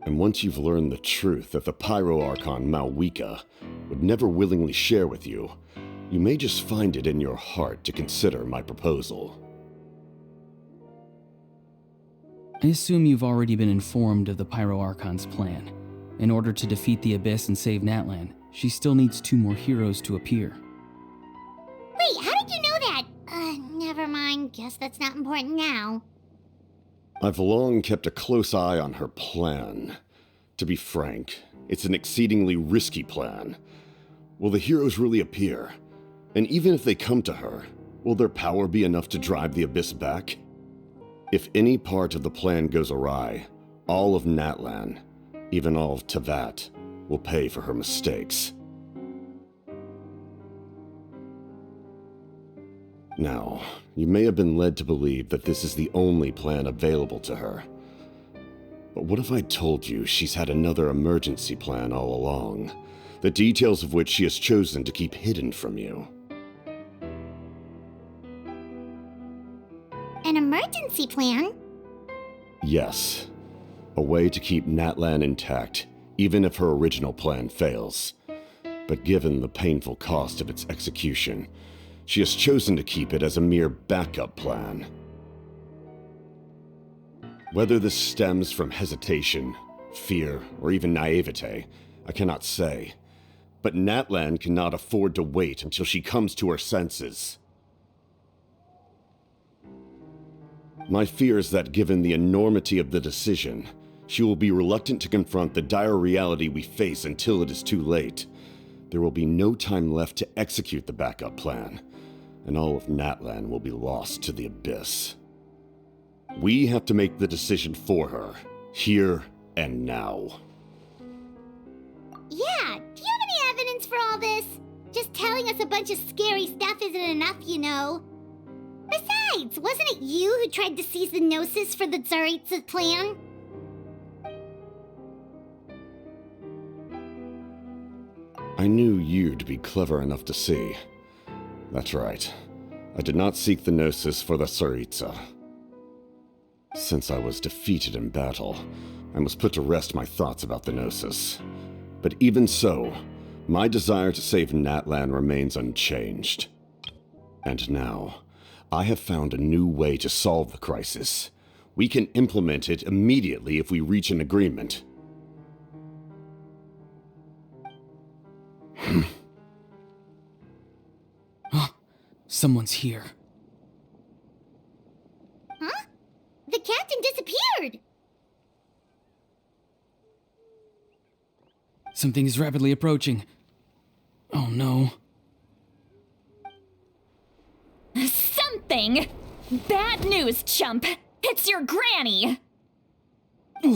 And once you've learned the truth that the Pyro Archon Malwika would never willingly share with you, you may just find it in your heart to consider my proposal. I assume you've already been informed of the Pyro Archon's plan. In order to defeat the Abyss and save Natlan, she still needs 2 more heroes to appear. Wait, how did you know that? Never mind. Guess that's not important now. I've long kept a close eye on her plan. To be frank, it's an exceedingly risky plan. Will the heroes really appear? And even if they come to her, will their power be enough to drive the Abyss back? If any part of the plan goes awry, all of Natlan, even all of Teyvat, will pay for her mistakes. Now, you may have been led to believe that this is the only plan available to her. But what if I told you she's had another emergency plan all along, the details of which she has chosen to keep hidden from you? An emergency plan? Yes. A way to keep Natlan intact, even if her original plan fails. But given the painful cost of its execution, she has chosen to keep it as a mere backup plan. Whether this stems from hesitation, fear, or even naivete, I cannot say. But Natlan cannot afford to wait until she comes to her senses. My fear is that given the enormity of the decision, she will be reluctant to confront the dire reality we face until it is too late. There will be no time left to execute the backup plan, and all of Natlan will be lost to the Abyss. We have to make the decision for her, here and now. Yeah, do you have any evidence for all this? Just telling us a bunch of scary stuff isn't enough, you know. Besides, wasn't it you who tried to seize the Gnosis for the Tsaritsa's plan? I knew you'd be clever enough to see. That's right. I did not seek the Gnosis for the Tsaritsa. Since I was defeated in battle, I must put to rest my thoughts about the Gnosis. But even so, my desire to save Natlan remains unchanged. And now, I have found a new way to solve the crisis. We can implement it immediately if we reach an agreement. Someone's here. Huh? The captain disappeared! Something is rapidly approaching. Oh no. Something! Bad news, chump! It's your granny! See,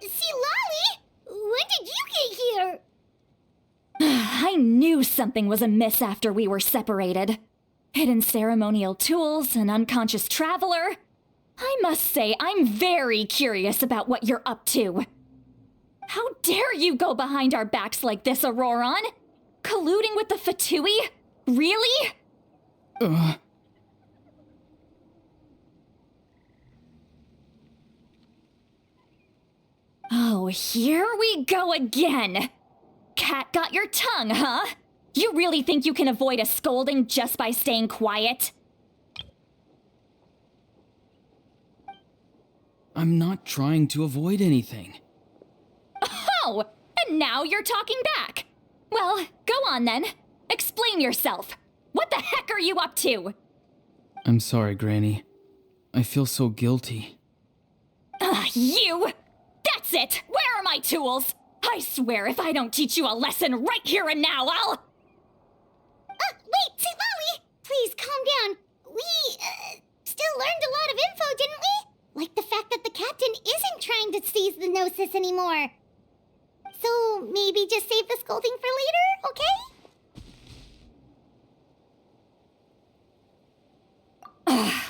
Lolly! When did you get here? I knew something was amiss after we were separated. hidden ceremonial tools, an unconscious traveler. I must say, I'm very curious about what you're up to. How dare you go behind our backs like this, Auroron? Colluding with the Fatui? Really? Oh, here we go again. Cat got your tongue, huh? You really think you can avoid a scolding just by staying quiet? I'm not trying to avoid anything. Oh, and now you're talking back. Well, go on then. Explain yourself. What the heck are you up to? I'm sorry, Granny. I feel so guilty. You! That's it! Where are my tools? I swear if I don't teach you a lesson right here and now, I'll... Wait, Molly! Please calm down. We, still learned a lot of info, didn't we? Like the fact that the captain isn't trying to seize the Gnosis anymore. So maybe just save the scolding for later, okay?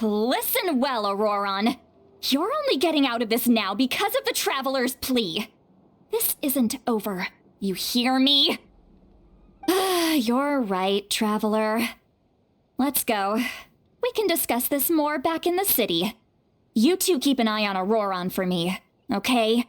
Listen well, Auroron. You're only getting out of this now because of the Traveler's plea. This isn't over. You hear me? You're right, Traveler. Let's go. We can discuss this more back in the city. You two keep an eye on Auroron for me, okay?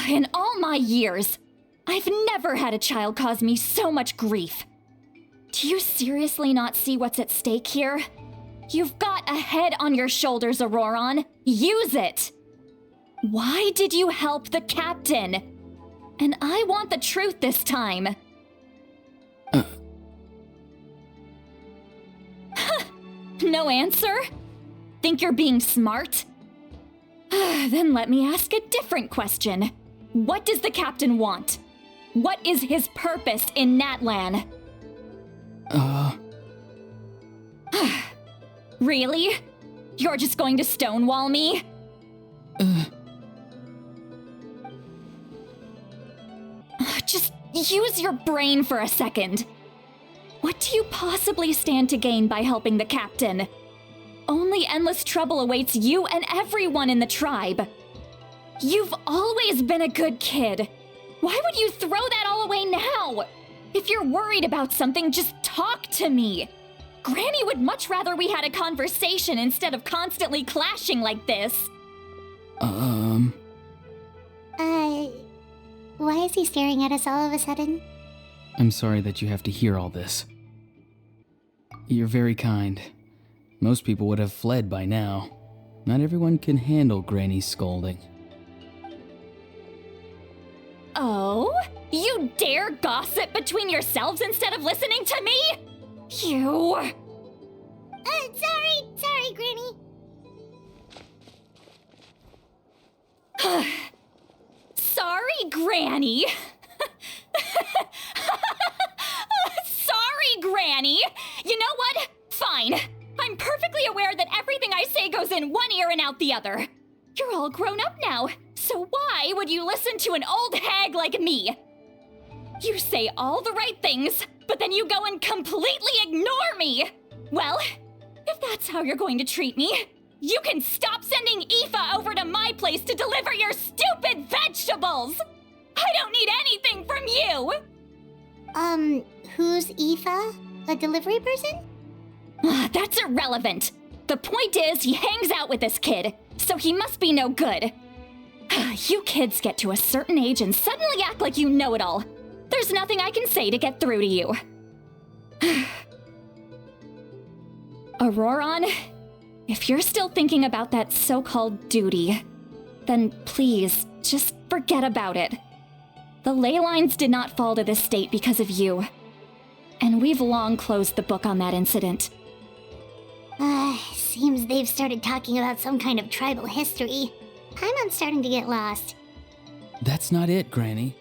In all my years, I've never had a child cause me so much grief. Do you seriously not see what's at stake here? You've got a head on your shoulders, Auroron. Use it! Why did you help the captain? And I want the truth this time. No answer? Think you're being smart? Then let me ask a different question. What does the captain want? What is his purpose in Natlan? Really? You're just going to stonewall me? Just use your brain for a second. What do you possibly stand to gain by helping the captain? Only endless trouble awaits you and everyone in the tribe. You've always been a good kid. Why would you throw that all away now? If you're worried about something, just talk to me. Granny would much rather we had a conversation instead of constantly clashing like this. Why is he staring at us all of a sudden? I'm sorry that you have to hear all this. You're very kind. Most people would have fled by now. Not everyone can handle Granny's scolding. Oh? You dare gossip between yourselves instead of listening to me? You... Sorry, Granny. Sorry, Granny. Sorry, Granny. You know what? Fine. I'm perfectly aware that everything I say goes in one ear and out the other. You're all grown up now, so why would you listen to an old hag like me? You say all the right things, but then you go and completely ignore me. Well, if that's how you're going to treat me, you can stop sending Aoife over to my place to deliver your stupid vegetables! I don't need anything from you! Who's Aoife? A delivery person? That's irrelevant. The point is, he hangs out with this kid, so he must be no good. You kids get to a certain age and suddenly act like you know it all. There's nothing I can say to get through to you. Auroron, if you're still thinking about that so-called duty, then please, just forget about it. The ley lines did not fall to this state because of you. And we've long closed the book on that incident. Seems they've started talking about some kind of tribal history. I'm starting to get lost. That's not it, Granny.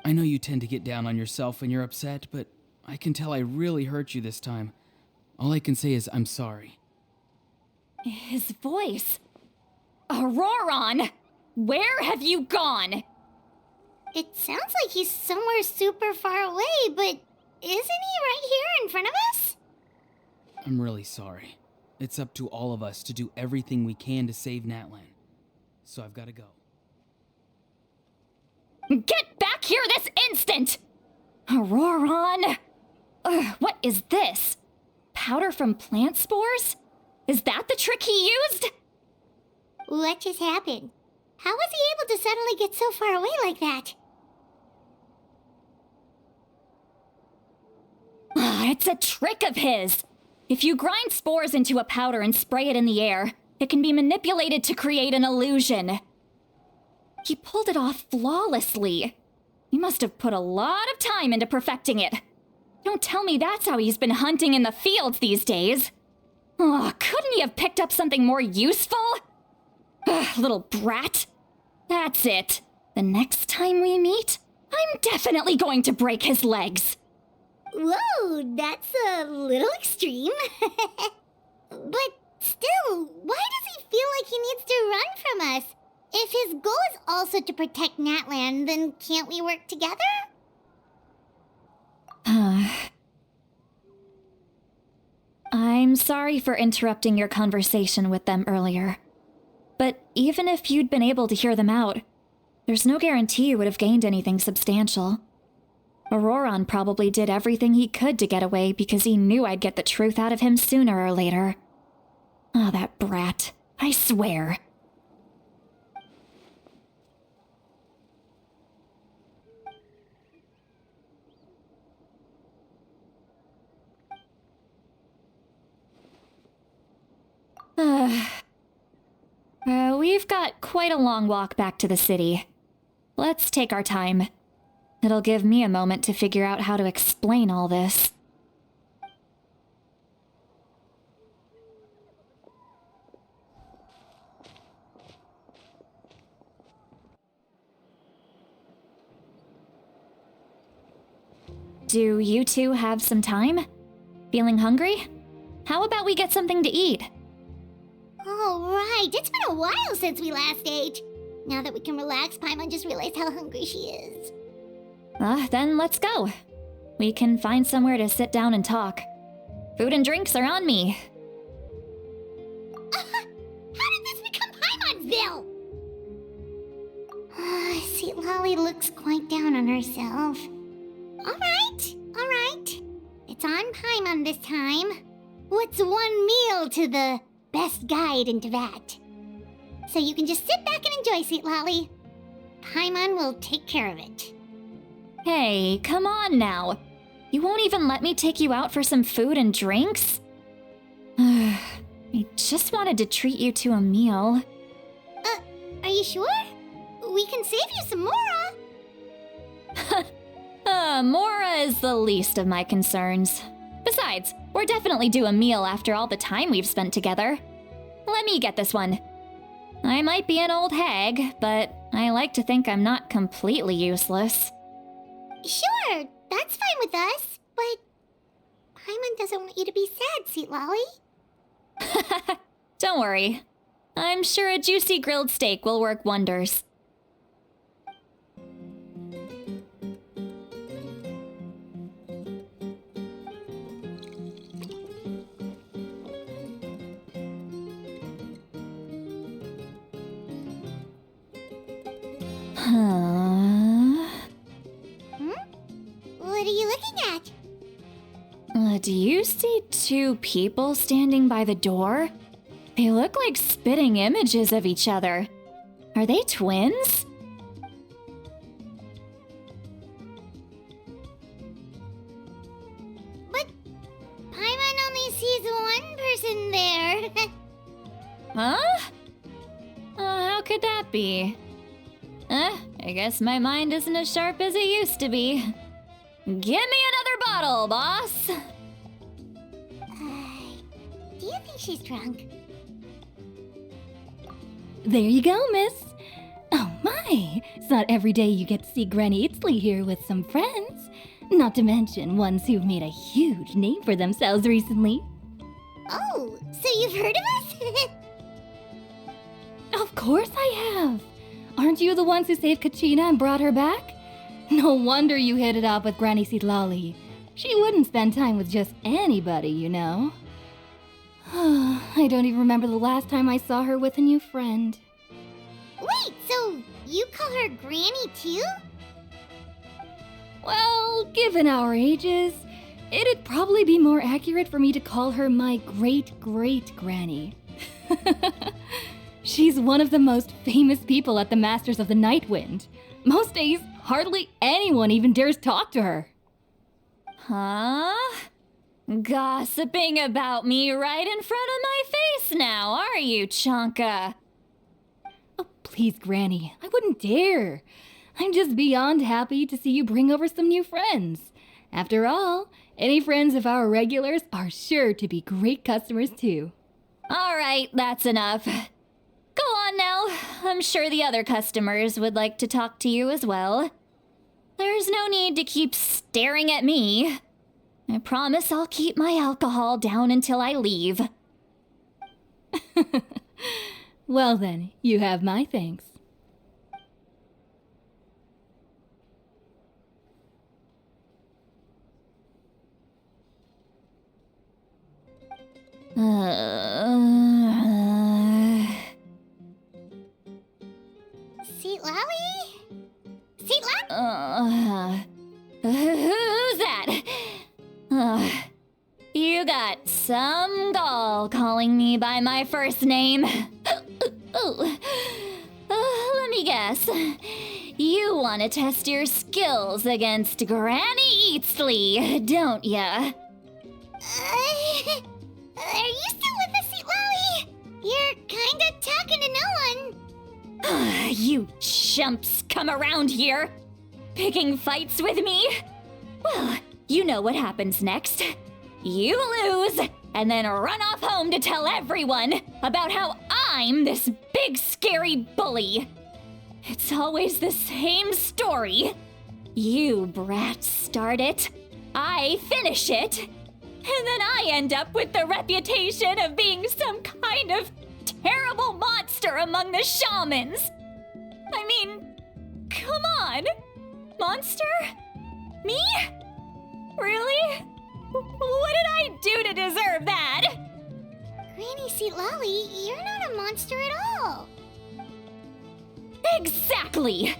I know you tend to get down on yourself when you're upset, but I can tell I really hurt you this time. All I can say is I'm sorry. His voice. Auroron! Where have you gone? It sounds like he's somewhere super far away, but isn't he right here in front of us? I'm really sorry. It's up to all of us to do everything we can to save Natlan. So I've got to go. Get back here this instant! Auroron! Ugh, what is this? Powder from plant spores? Is that the trick he used? What just happened? How was he able to suddenly get so far away like that? It's a trick of his! If you grind spores into a powder and spray it in the air, it can be manipulated to create an illusion. He pulled it off flawlessly. He must have put a lot of time into perfecting it. Don't tell me that's how he's been hunting in the fields these days. Oh, couldn't he have picked up something more useful? Ugh, little brat. That's it. The next time we meet, I'm definitely going to break his legs. Whoa, that's a little extreme. But still, why does he feel like he needs to run from us? If his goal is also to protect Natlan, then can't we work together? I'm sorry for interrupting your conversation with them earlier. But even if you'd been able to hear them out, there's no guarantee you would have gained anything substantial. Auroron probably did everything he could to get away because he knew I'd get the truth out of him sooner or later. Ah, that brat. I swear. We've got quite a long walk back to the city. Let's take our time. It'll give me a moment to figure out how to explain all this. Do you two have some time? Feeling hungry? How about we get something to eat? Oh, right. It's been a while since we last ate. Now that we can relax, Paimon just realized how hungry she is. Then let's go. We can find somewhere to sit down and talk. Food and drinks are on me. How did this become Paimon'sville? Sweet Lolly looks quite down on herself. All right. It's on Paimon this time. What's one meal to the best guide into that? So you can just sit back and enjoy, Sweet Lolly. Paimon will take care of it. Hey, come on now. You won't even let me take you out for some food and drinks? I just wanted to treat you to a meal. Are you sure? We can save you some Mora. Mora is the least of my concerns. Besides, we're definitely due a meal after all the time we've spent together. Let me get this one. I might be an old hag, but I like to think I'm not completely useless. Sure, that's fine with us, but Paimon doesn't want you to be sad, Sweet Lolly. Don't worry. I'm sure a juicy grilled steak will work wonders. What are you looking at? Do you see two people standing by the door? They look like spitting images of each other. Are they twins? But Paimon only sees one person there. Huh? How could that be? I guess my mind isn't as sharp as it used to be. Give me another bottle, boss! Do you think she's drunk? There you go, miss. Oh my, it's not every day you get to see Granny Itzley here with some friends. Not to mention ones who've made a huge name for themselves recently. Oh, so you've heard of us? Of course I have! Aren't you the ones who saved Kachina and brought her back? No wonder you hit it off with Granny Sitlali. She wouldn't spend time with just anybody, you know. I don't even remember the last time I saw her with a new friend. Wait, so you call her Granny too? Well, given our ages, it'd probably be more accurate for me to call her my great-great-granny. She's one of the most famous people at the Masters of the Nightwind. Most days, hardly anyone even dares talk to her. Huh? Gossiping about me right in front of my face now, are you, Chonka? Oh, please, Granny, I wouldn't dare. I'm just beyond happy to see you bring over some new friends. After all, any friends of our regulars are sure to be great customers too. All right, that's enough. Go on now. I'm sure the other customers would like to talk to you as well. There's no need to keep staring at me. I promise I'll keep my alcohol down until I leave. Well then, you have my thanks. Sitlali? Who's that? You got some gall calling me by my first name. Let me guess. You want to test your skills against Granny Eatsley, don't ya? Are you still with us, Sitlali? You're kinda talking to no one. You chumps come around here, picking fights with me? Well, you know what happens next. You lose, and then run off home to tell everyone about how I'm this big scary bully. It's always the same story. You brats start it, I finish it, and then I end up with the reputation of being some kind of terrible monster among the shamans. I mean, come on. Monster? Me? Really? What did I do to deserve that? Granny Sitlali, you're not a monster at all. Exactly!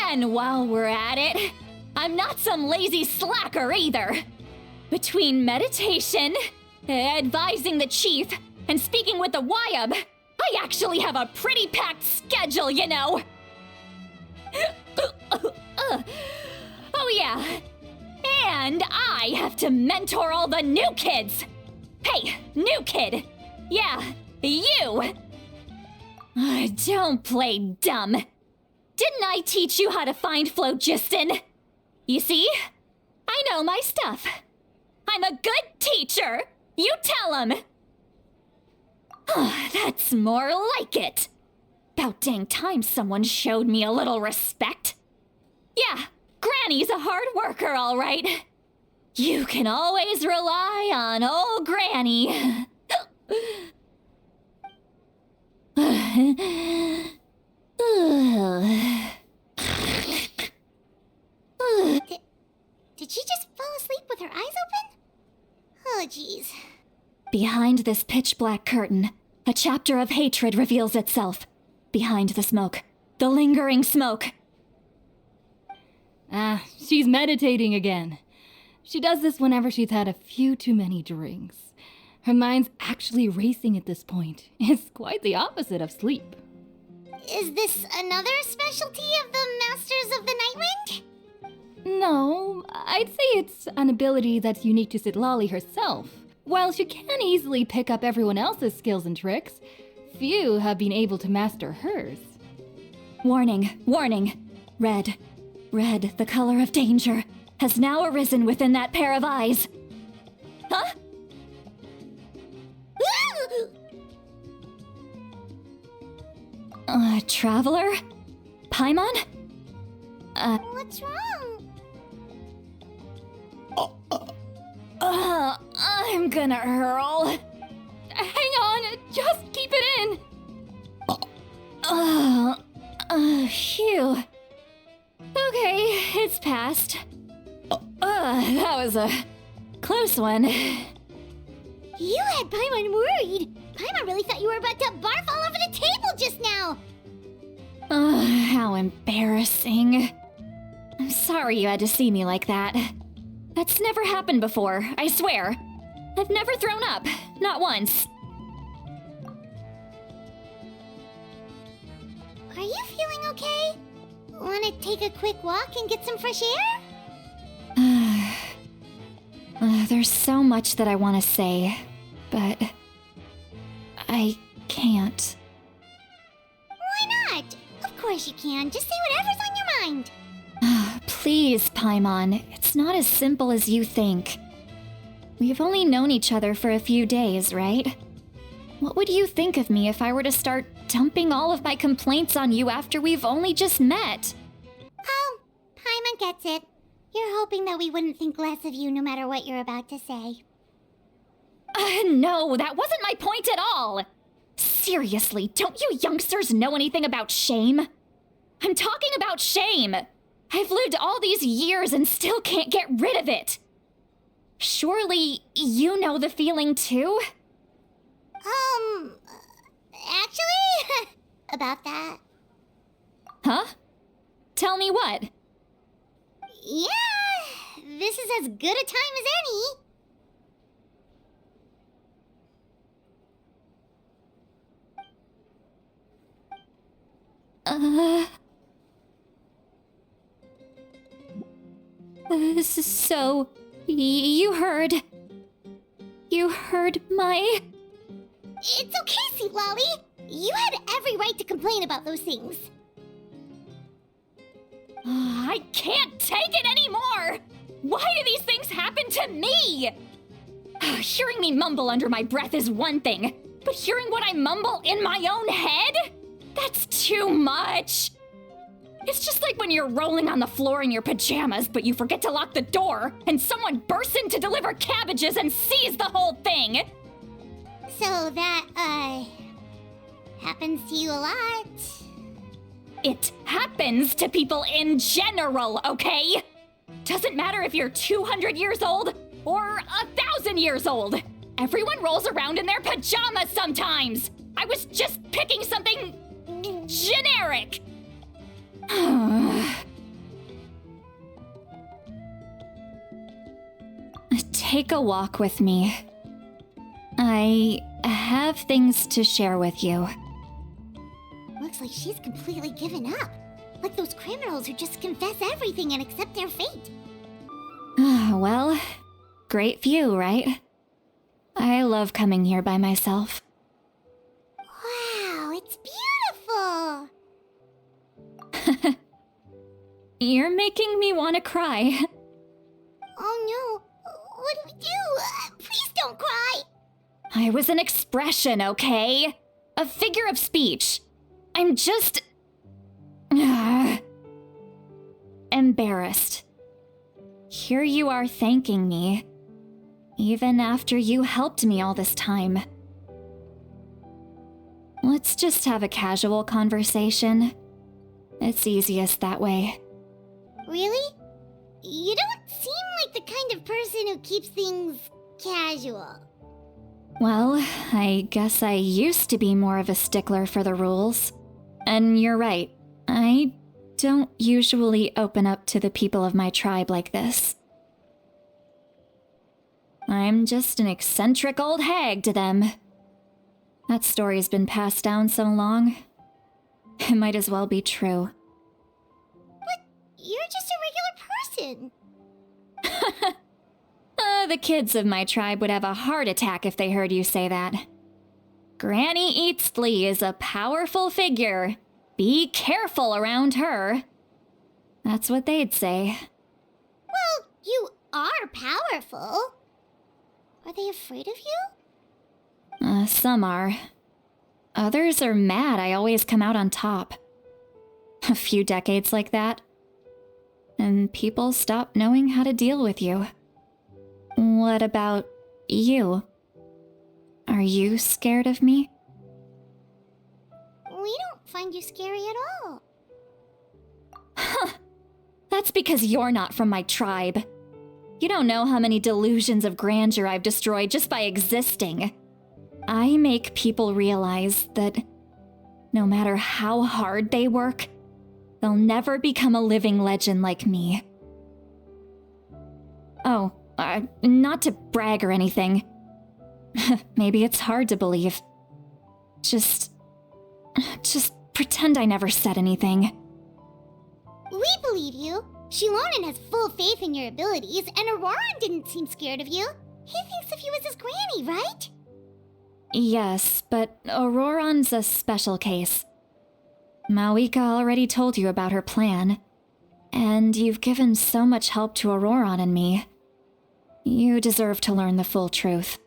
And while we're at it, I'm not some lazy slacker either. Between meditation, advising the chief, and speaking with the Wyab, I actually have a pretty packed schedule, you know! Oh yeah, and I have to mentor all the new kids! Hey, new kid! Yeah, you! Don't play dumb. Didn't I teach you how to find phlogiston? You see? I know my stuff. I'm a good teacher. You tell him. That's more like it. About dang time someone showed me a little respect. Yeah, Granny's a hard worker, all right. You can always rely on old Granny. Did she just fall asleep with her eyes open? Oh, jeez. Behind this pitch-black curtain, a chapter of hatred reveals itself. Behind the smoke, the lingering smoke. She's meditating again. She does this whenever she's had a few too many drinks. Her mind's actually racing at this point. It's quite the opposite of sleep. Is this another specialty of the Masters of the Nightwind? No, I'd say it's an ability that's unique to Sitlali herself. While she can easily pick up everyone else's skills and tricks, few have been able to master hers. Warning, warning. Red, the color of danger, has now arisen within that pair of eyes. Huh? Traveler? Paimon? What's wrong? I'm gonna hurl. Hang on, just keep it in. Phew. Okay, it's passed. That was a close one. You had Paimon worried. Paimon really thought you were about to barf all over the table just now. How embarrassing. I'm sorry you had to see me like that. That's never happened before, I swear. I've never thrown up, not once. Are you feeling okay? Want to take a quick walk and get some fresh air? There's so much that I want to say, but I can't. Why not? Of course you can. Just say whatever's on your mind. Please, Paimon, it's not as simple as you think. We've only known each other for a few days, right? What would you think of me if I were to start dumping all of my complaints on you after we've only just met? Oh, Paimon gets it. You're hoping that we wouldn't think less of you no matter what you're about to say. No, that wasn't my point at all! Seriously, don't you youngsters know anything about shame? I'm talking about shame! I've lived all these years and still can't get rid of it! Surely, you know the feeling too? Actually, about that. Huh? Tell me what? Yeah, this is as good a time as any. So, you heard my... It's okay, Sweet Lolly. You had every right to complain about those things. I can't take it anymore! Why do these things happen to me? Hearing me mumble under my breath is one thing, but hearing what I mumble in my own head? That's too much! It's just like when you're rolling on the floor in your pajamas, but you forget to lock the door, and someone bursts in to deliver cabbages and sees the whole thing! So that, happens to you a lot. It happens to people in general, okay? Doesn't matter if you're 200 years old or 1,000 years old. Everyone rolls around in their pajamas sometimes. I was just picking something generic. Take a walk with me. I have things to share with you. Looks like she's completely given up. Like those criminals who just confess everything and accept their fate. Well, great view, right? I love coming here by myself. Wow, it's beautiful! You're making me want to cry. Oh no, what do we do? Please don't cry! I was an expression, okay? A figure of speech. I'm just... embarrassed. Here you are thanking me, even after you helped me all this time. Let's just have a casual conversation. It's easiest that way. Really? You don't seem like the kind of person who keeps things casual. Well, I guess I used to be more of a stickler for the rules. And you're right, I don't usually open up to the people of my tribe like this. I'm just an eccentric old hag to them. That story's been passed down so long, it might as well be true. But you're just a regular person. The kids of my tribe would have a heart attack if they heard you say that. Granny Eatsley is a powerful figure. Be careful around her. That's what they'd say. Well, you are powerful. Are they afraid of you? Some are. Others are mad I always come out on top. A few decades like that, and people stop knowing how to deal with you. What about you? Are you scared of me? We don't find you scary at all. That's because you're not from my tribe. You don't know how many delusions of grandeur I've destroyed just by existing. I make people realize that no matter how hard they work, they'll never become a living legend like me. Oh, not to brag or anything. Maybe it's hard to believe. Just pretend I never said anything. We believe you. Shilonen has full faith in your abilities, and Auroran didn't seem scared of you. He thinks of you as his granny, right? Yes, but Auroran's a special case. Mawika already told you about her plan, and you've given so much help to Auroran and me. You deserve to learn the full truth.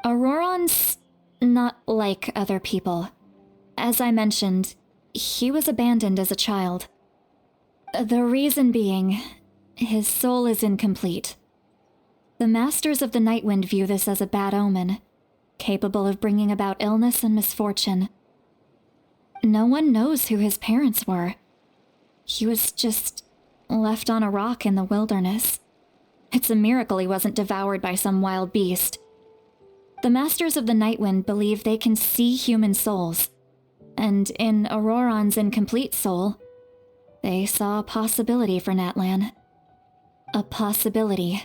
Auroran's not like other people. As I mentioned, he was abandoned as a child. The reason being, his soul is incomplete. The Masters of the Nightwind view this as a bad omen, capable of bringing about illness and misfortune. No one knows who his parents were. He was just left on a rock in the wilderness. It's a miracle he wasn't devoured by some wild beast. The Masters of the Nightwind believe they can see human souls, and in Auroran's incomplete soul, they saw a possibility for Natlan. A possibility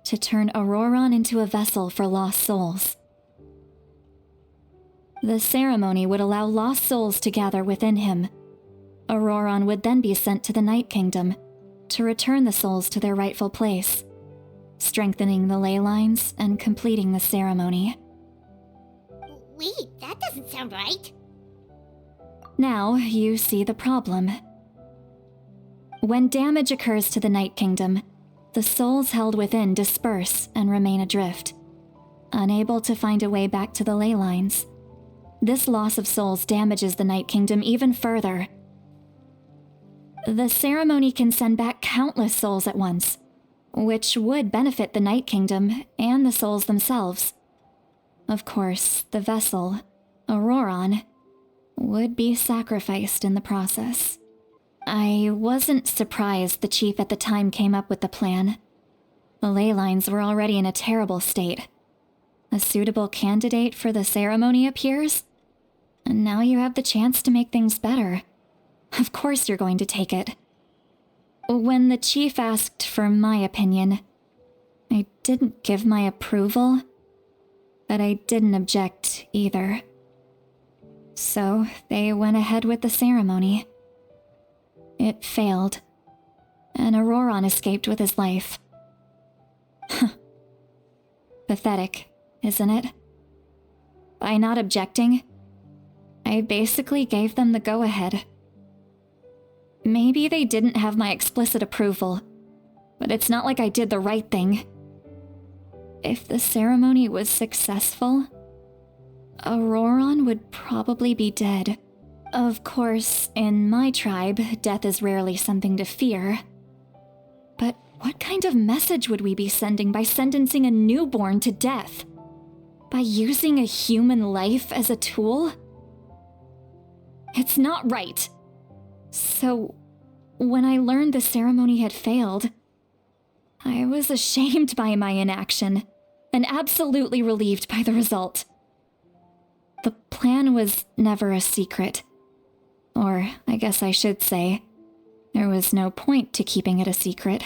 to turn Auroran into a vessel for lost souls. The ceremony would allow lost souls to gather within him. Auroran would then be sent to the Night Kingdom to return the souls to their rightful place, strengthening the ley lines and completing the ceremony. Wait, that doesn't sound right. Now you see the problem. When damage occurs to the Night Kingdom, the souls held within disperse and remain adrift, unable to find a way back to the ley lines. This loss of souls damages the Night Kingdom even further. The ceremony can send back countless souls at once, which would benefit the Night Kingdom and the souls themselves. Of course, the vessel, Auroran, would be sacrificed in the process. I wasn't surprised the chief at the time came up with the plan. The ley lines were already in a terrible state. A suitable candidate for the ceremony appears, and now you have the chance to make things better. Of course you're going to take it. When the chief asked for my opinion, I didn't give my approval, but I didn't object either. So they went ahead with the ceremony. It failed, and Auroran escaped with his life. Pathetic, isn't it? By not objecting, I basically gave them the go-ahead. Maybe they didn't have my explicit approval, but it's not like I did the right thing. If the ceremony was successful, Auroran would probably be dead. Of course, in my tribe, death is rarely something to fear. But what kind of message would we be sending by sentencing a newborn to death? By using a human life as a tool? It's not right. So, when I learned the ceremony had failed, I was ashamed by my inaction, and absolutely relieved by the result. The plan was never a secret. Or, I guess I should say, there was no point to keeping it a secret.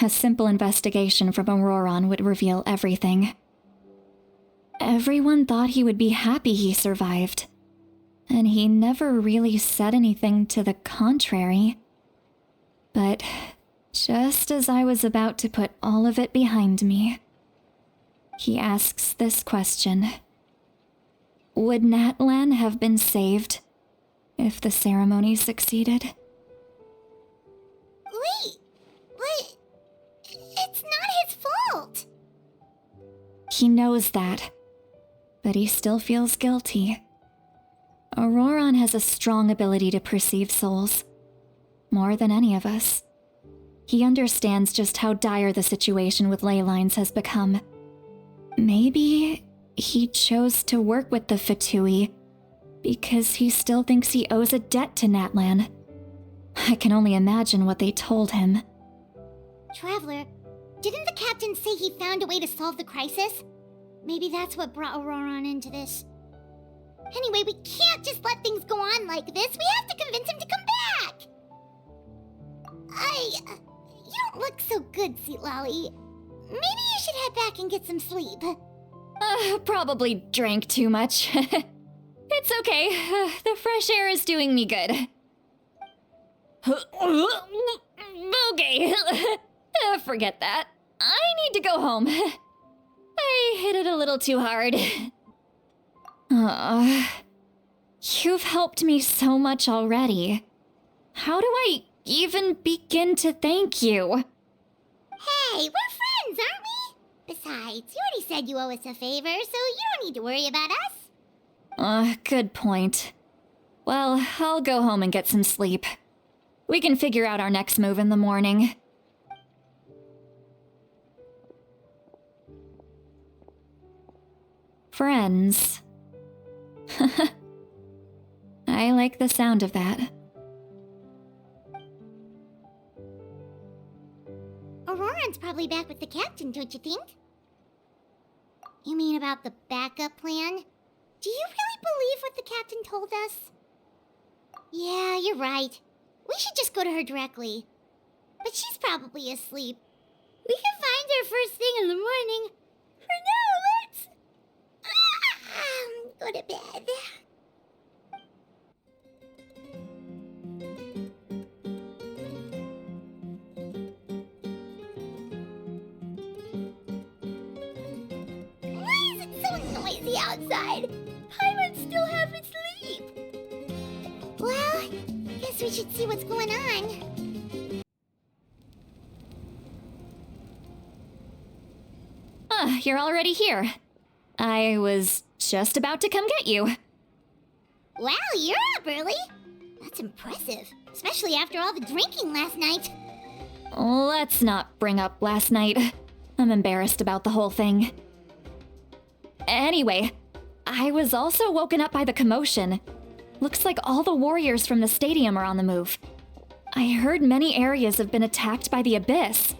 A simple investigation from Auroran would reveal everything. Everyone thought he would be happy he survived, and he never really said anything to the contrary. But just as I was about to put all of it behind me, he asks this question. Would Natlan have been saved if the ceremony succeeded? Wait, but it's not his fault. He knows that, but he still feels guilty. Auroran has a strong ability to perceive souls, more than any of us. He understands just how dire the situation with ley lines has become. Maybe he chose to work with the Fatui because he still thinks he owes a debt to Natlan. I can only imagine what they told him. Traveler, didn't the captain say he found a way to solve the crisis? Maybe that's what brought Auroran into this. Anyway, we can't just let things go on like this. We have to convince him to come back! You don't look so good, Seatlolly. Maybe you should head back and get some sleep. Probably drank too much. It's okay. The fresh air is doing me good. Okay. Forget that. I need to go home. I hit it a little too hard. You've helped me so much already. How do I even begin to thank you? Hey, we're friends, aren't we? Besides, you already said you owe us a favor, so you don't need to worry about us. Good point. Well, I'll go home and get some sleep. We can figure out our next move in the morning. Friends. I like the sound of that. Auroran's probably back with the captain, don't you think? You mean about the backup plan? Do you really believe what the captain told us? Yeah, you're right. We should just go to her directly. But she's probably asleep. We can find her first thing in the morning. For now, let's... go to bed. Why is it so noisy outside? Pirates still haven't sleep. Well, guess we should see what's going on. You're already here. I was just about to come get you. Wow, you're up early. That's impressive, especially after all the drinking last night. Let's not bring up last night. I'm embarrassed about the whole thing. Anyway, I was also woken up by the commotion. Looks like all the warriors from the stadium are on the move. I heard many areas have been attacked by the Abyss,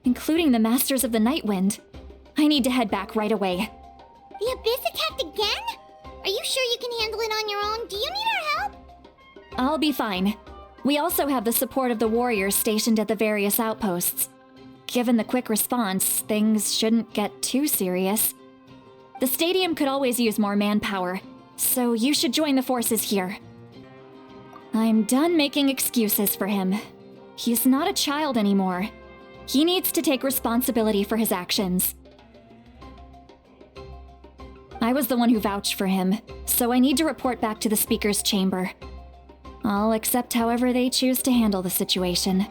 including the Masters of the Nightwind. I need to head back right away. The Abyss attacked again? Are you sure you can handle it on your own? Do you need our help? I'll be fine. We also have the support of the warriors stationed at the various outposts. Given the quick response, things shouldn't get too serious. The stadium could always use more manpower, so you should join the forces here. I'm done making excuses for him. He's not a child anymore. He needs to take responsibility for his actions. I was the one who vouched for him, so I need to report back to the Speaker's chamber. I'll accept however they choose to handle the situation.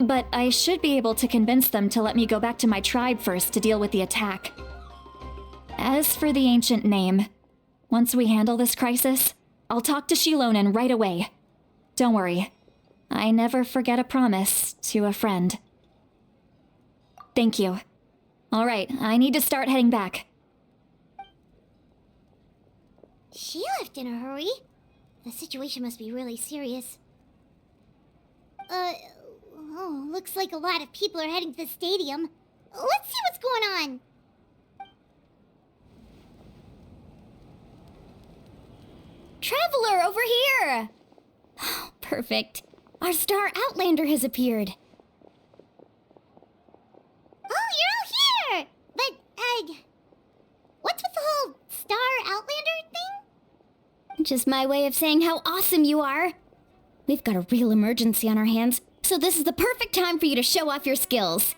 But I should be able to convince them to let me go back to my tribe first to deal with the attack. As for the ancient name, once we handle this crisis, I'll talk to Shilonen right away. Don't worry, I never forget a promise to a friend. Thank you. All right, I need to start heading back. She left in a hurry. The situation must be really serious. Looks like a lot of people are heading to the stadium. Let's see what's going on. Traveler, over here! Oh, perfect. Our star Outlander has appeared. Oh, you're all here! But, what's with the whole Star Outlander thing? Just my way of saying how awesome you are. We've got a real emergency on our hands, so this is the perfect time for you to show off your skills.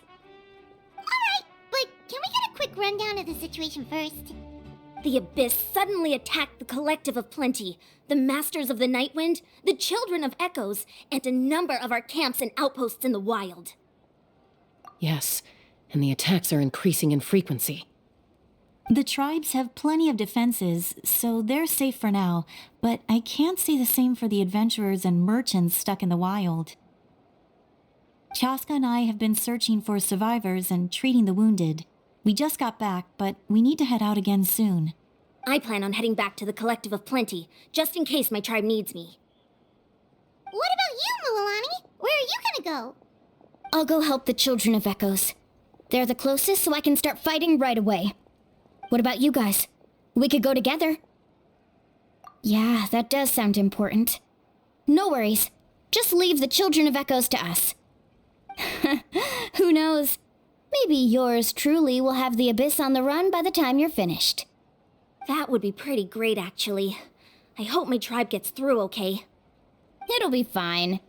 Alright, but can we get a quick rundown of the situation first? The Abyss suddenly attacked the Collective of Plenty, the Masters of the Nightwind, the Children of Echoes, and a number of our camps and outposts in the wild. Yes, and the attacks are increasing in frequency. The tribes have plenty of defenses, so they're safe for now, but I can't say the same for the adventurers and merchants stuck in the wild. Chaska and I have been searching for survivors and treating the wounded. We just got back, but we need to head out again soon. I plan on heading back to the Collective of Plenty, just in case my tribe needs me. What about you, Mualani? Where are you gonna go? I'll go help the Children of Echoes. They're the closest, so I can start fighting right away. What about you guys? We could go together. Yeah, that does sound important. No worries. Just leave the Children of Echoes to us. Who knows? Maybe yours truly will have the Abyss on the run by the time you're finished. That would be pretty great, actually. I hope my tribe gets through okay. It'll be fine.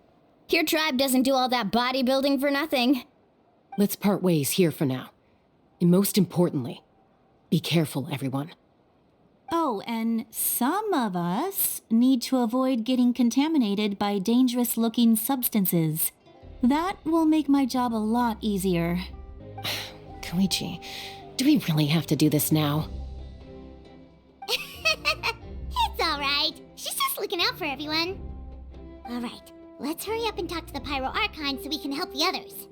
Your tribe doesn't do all that bodybuilding for nothing. Let's part ways here for now. And most importantly, be careful, everyone. Oh, and some of us need to avoid getting contaminated by dangerous-looking substances. That will make my job a lot easier. Koichi, do we really have to do this now? It's alright. She's just looking out for everyone. Alright, let's hurry up and talk to the Pyro Archon so we can help the others.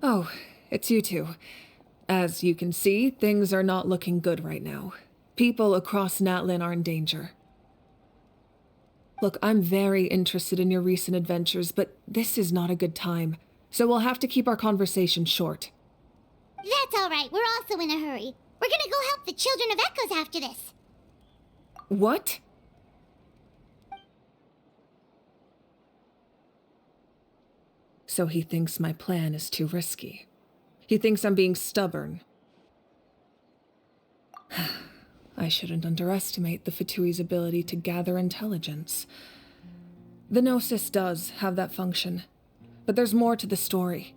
Oh, it's you two. As you can see, things are not looking good right now. People across Natlan are in danger. Look, I'm very interested in your recent adventures, but this is not a good time, so we'll have to keep our conversation short. That's alright, we're also in a hurry. We're gonna go help the Children of Echoes after this. What? So he thinks my plan is too risky. He thinks I'm being stubborn. I shouldn't underestimate the Fatui's ability to gather intelligence. The Gnosis does have that function, but there's more to the story.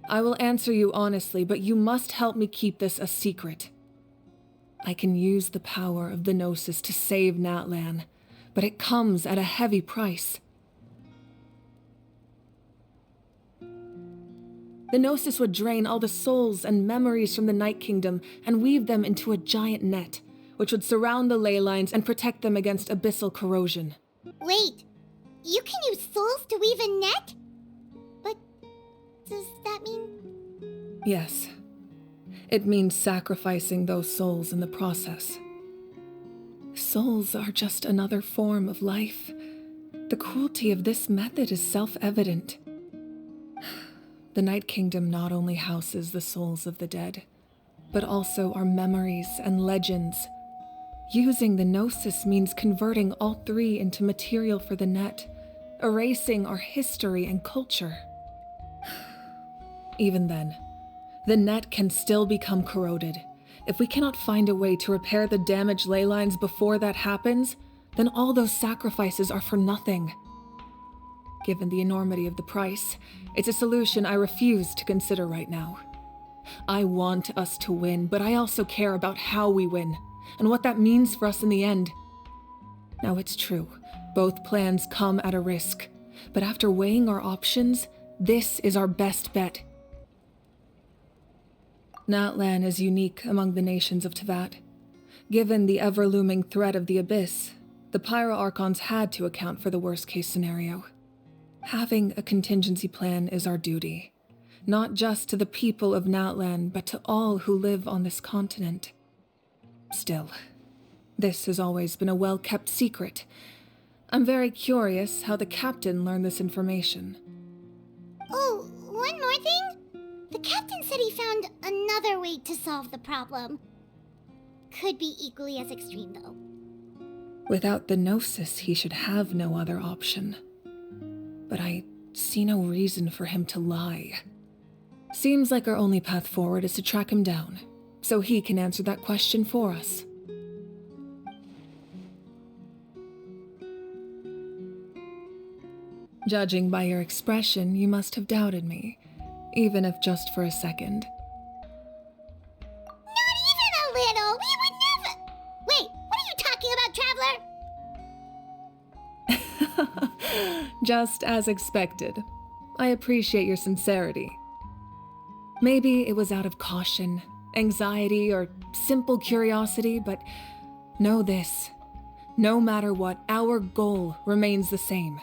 I will answer you honestly, but you must help me keep this a secret. I can use the power of the Gnosis to save Natlan, but it comes at a heavy price. The Gnosis would drain all the souls and memories from the Night Kingdom and weave them into a giant net, which would surround the ley lines and protect them against abyssal corrosion. Wait, you can use souls to weave a net? But does that mean... Yes. It means sacrificing those souls in the process. Souls are just another form of life. The cruelty of this method is self-evident. The Night Kingdom not only houses the souls of the dead, but also our memories and legends. Using the Gnosis means converting all three into material for the net, erasing our history and culture. Even then, the net can still become corroded. If we cannot find a way to repair the damaged ley lines before that happens, then all those sacrifices are for nothing. Given the enormity of the price, it's a solution I refuse to consider right now. I want us to win, but I also care about how we win, and what that means for us in the end. Now it's true, both plans come at a risk, but after weighing our options, this is our best bet. Natlan is unique among the nations of Teyvat. Given the ever-looming threat of the Abyss, the Pyro Archons had to account for the worst-case scenario. Having a contingency plan is our duty, not just to the people of Natlan, but to all who live on this continent. Still, this has always been a well-kept secret. I'm very curious how the captain learned this information. Oh, one more thing? The captain said he found another way to solve the problem. Could be equally as extreme, though. Without the Gnosis, he should have no other option. But I see no reason for him to lie. Seems like our only path forward is to track him down, so he can answer that question for us. Judging by your expression, you must have doubted me, even if just for a second. Not even a little! We would never... Wait, what are you talking about, Traveler? Just as expected. I appreciate your sincerity. Maybe it was out of caution, anxiety, or simple curiosity, but know this. No matter what, our goal remains the same.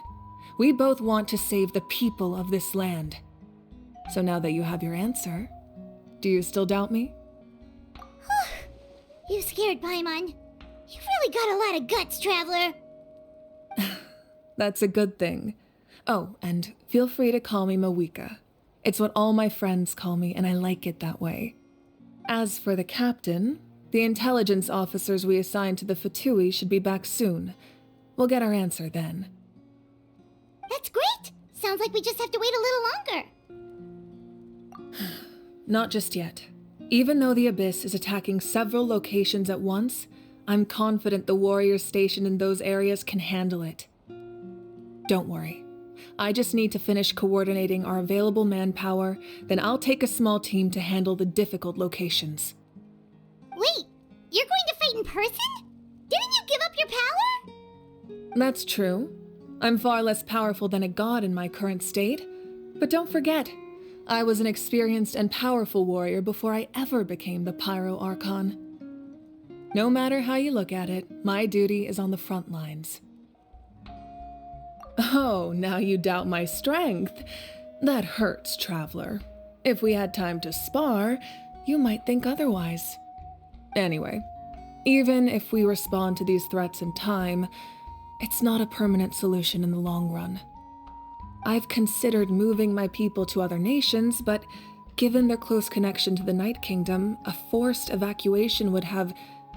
We both want to save the people of this land. So now that you have your answer, do you still doubt me? You scared, Paimon. You've really got a lot of guts, Traveler. That's a good thing. Oh, and feel free to call me Mawika. It's what all my friends call me, and I like it that way. As for the captain, the intelligence officers we assigned to the Fatui should be back soon. We'll get our answer then. That's great! Sounds like we just have to wait a little longer. Not just yet. Even though the Abyss is attacking several locations at once, I'm confident the warriors stationed in those areas can handle it. Don't worry. I just need to finish coordinating our available manpower, then I'll take a small team to handle the difficult locations. Wait, you're going to fight in person? Didn't you give up your power? That's true. I'm far less powerful than a god in my current state. But don't forget, I was an experienced and powerful warrior before I ever became the Pyro Archon. No matter how you look at it, my duty is on the front lines. Oh, now you doubt my strength. That hurts, Traveler. If we had time to spar, you might think otherwise. Anyway, even if we respond to these threats in time, it's not a permanent solution in the long run. I've considered moving my people to other nations, but given their close connection to the Night Kingdom, a forced evacuation would have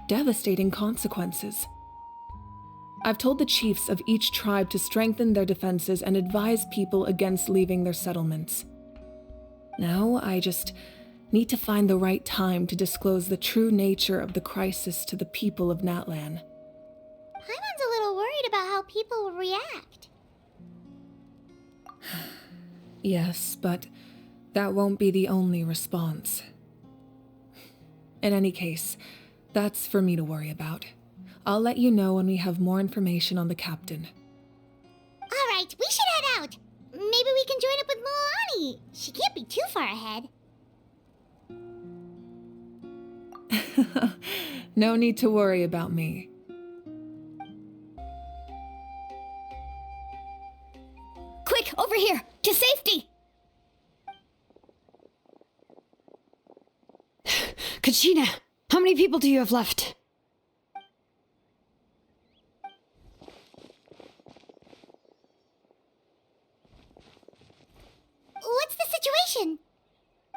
devastating consequences. I've told the chiefs of each tribe to strengthen their defenses and advise people against leaving their settlements. Now I just need to find the right time to disclose the true nature of the crisis to the people of Natlan. Paimon's a little worried about how people will react. Yes, but that won't be the only response. In any case, that's for me to worry about. I'll let you know when we have more information on the captain. All right, we should head out. Maybe we can join up with Milani. She can't be too far ahead. No need to worry about me. Quick, over here! To safety! Kachina, how many people do you have left? What's the situation?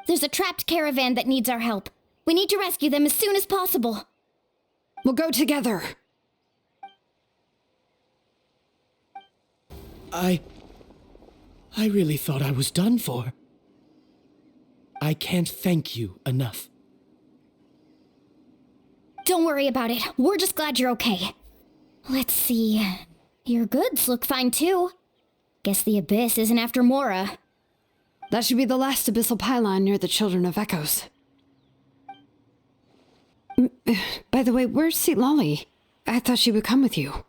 There's a trapped caravan that needs our help. We need to rescue them as soon as possible. We'll go together. I really thought I was done for. I can't thank you enough. Don't worry about it. We're just glad you're okay. Let's see. Your goods look fine too. Guess the Abyss isn't after Mora. That should be the last abyssal pylon near the Children of Echoes. By the way, where's Lolly? I thought she would come with you.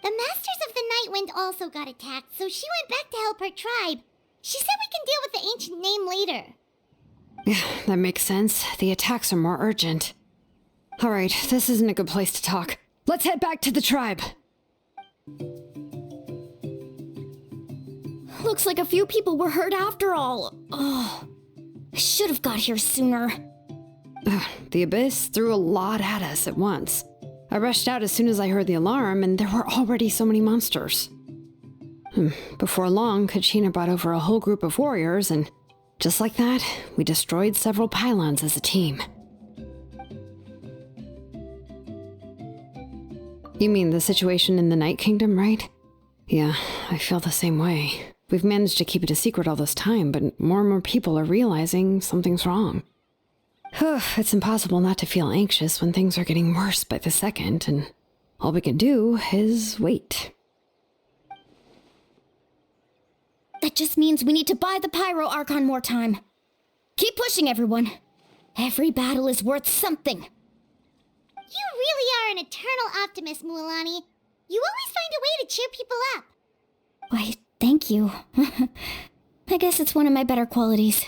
The Masters of the Night Wind also got attacked, so she went back to help her tribe. She said we can deal with the ancient name later. Yeah, that makes sense. The attacks are more urgent. Alright, this isn't a good place to talk. Let's head back to the tribe. Looks like a few people were hurt after all. Oh, I should have got here sooner. The Abyss threw a lot at us at once. I rushed out as soon as I heard the alarm, and there were already so many monsters. Before long, Kachina brought over a whole group of warriors, and just like that, we destroyed several pylons as a team. You mean the situation in the Night Kingdom, right? Yeah, I feel the same way. We've managed to keep it a secret all this time, but more and more people are realizing something's wrong. It's impossible not to feel anxious when things are getting worse by the second, and all we can do is wait. That just means we need to buy the Pyro Archon more time. Keep pushing, everyone. Every battle is worth something. You really are an eternal optimist, Mualani. You always find a way to cheer people up. Why, thank you. I guess it's one of my better qualities.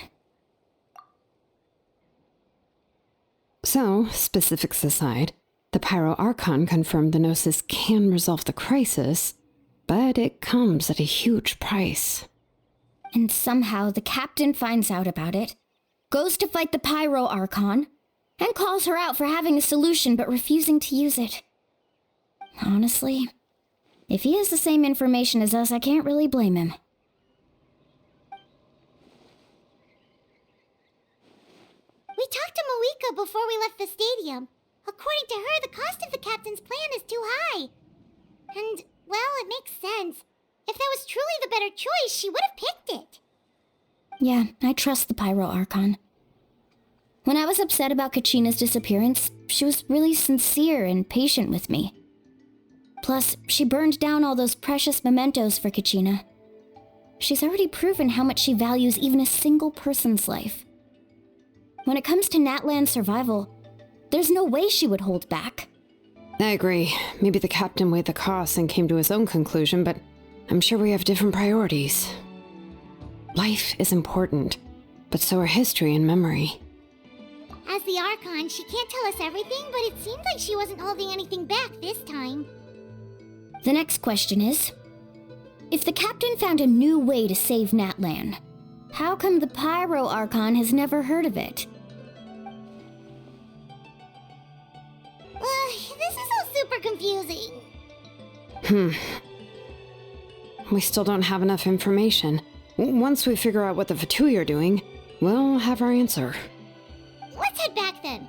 So, specifics aside, The Pyro Archon confirmed the Gnosis can resolve the crisis, but it comes at a huge price. And somehow the captain finds out about it, goes to fight the Pyro Archon, and calls her out for having a solution but refusing to use it. Honestly, if he has the same information as us, I can't really blame him. We talked to Moika before we left the stadium. According to her, the cost of the captain's plan is too high. And, well, it makes sense. If that was truly the better choice, she would have picked it. Yeah, I trust the Pyro Archon. When I was upset about Kachina's disappearance, she was really sincere and patient with me. Plus, she burned down all those precious mementos for Kachina. She's already proven how much she values even a single person's life. When it comes to Natlan's survival, there's no way she would hold back. I agree. Maybe the captain weighed the costs and came to his own conclusion, but I'm sure we have different priorities. Life is important, but so are history and memory. As the Archon, she can't tell us everything, but it seemed like she wasn't holding anything back this time. The next question is, if the captain found a new way to save Natlan, how come the Pyro Archon has never heard of it? This is all super confusing. We still don't have enough information. Once we figure out what the Fatui are doing, we'll have our answer. Let's head back then.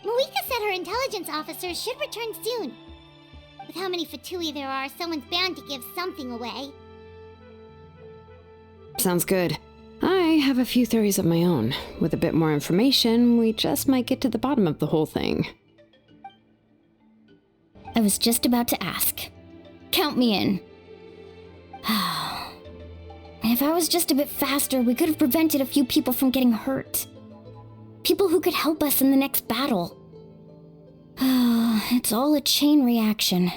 Moika said her intelligence officers should return soon. With how many Fatui there are, someone's bound to give something away. Sounds good. I have a few theories of my own. With a bit more information, we just might get to the bottom of the whole thing. I was just about to ask. Count me in. If I was just a bit faster, we could have prevented a few people from getting hurt. People who could help us in the next battle. It's all a chain reaction.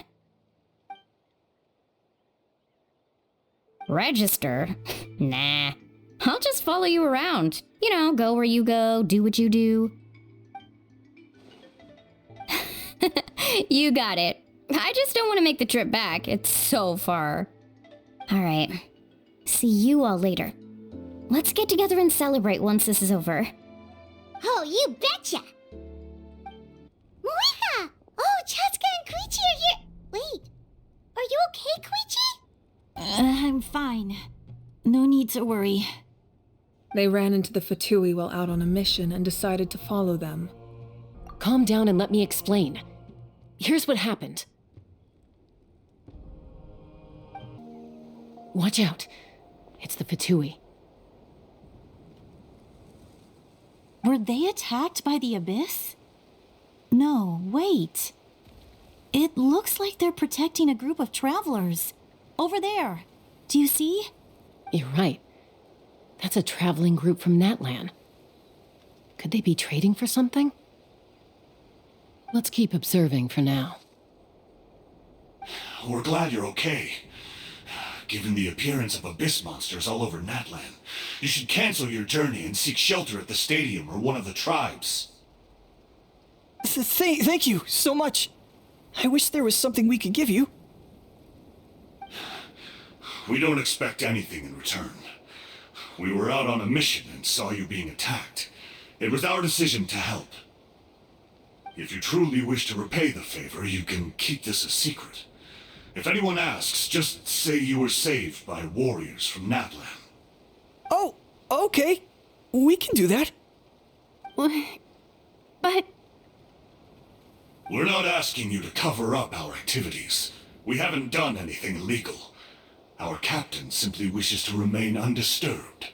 Register? Nah. I'll just follow you around. You know, go where you go, do what you do. You got it. I just don't want to make the trip back. It's so far. Alright. See you all later. Let's get together and celebrate once this is over. Oh, you betcha! Moika! Oh, Chaska and Koichi are here! Wait, are you okay, Koichi? I'm fine. No need to worry. They ran into the Fatui while out on a mission and decided to follow them. Calm down and let me explain. Here's what happened. Watch out. It's the Fatui. Were they attacked by the Abyss? No, wait. It looks like they're protecting a group of travelers. Over there. Do you see? You're right. That's a traveling group from Natlan. Could they be trading for something? Let's keep observing for now. We're glad you're okay. Given the appearance of abyss monsters all over Natlan, you should cancel your journey and seek shelter at the stadium or one of the tribes. Thank you so much. I wish there was something we could give you. We don't expect anything in return. We were out on a mission and saw you being attacked. It was our decision to help. If you truly wish to repay the favor, you can keep this a secret. If anyone asks, just say you were saved by warriors from Natlan. Oh, okay. We can do that. But... We're not asking you to cover up our activities. We haven't done anything illegal. Our captain simply wishes to remain undisturbed.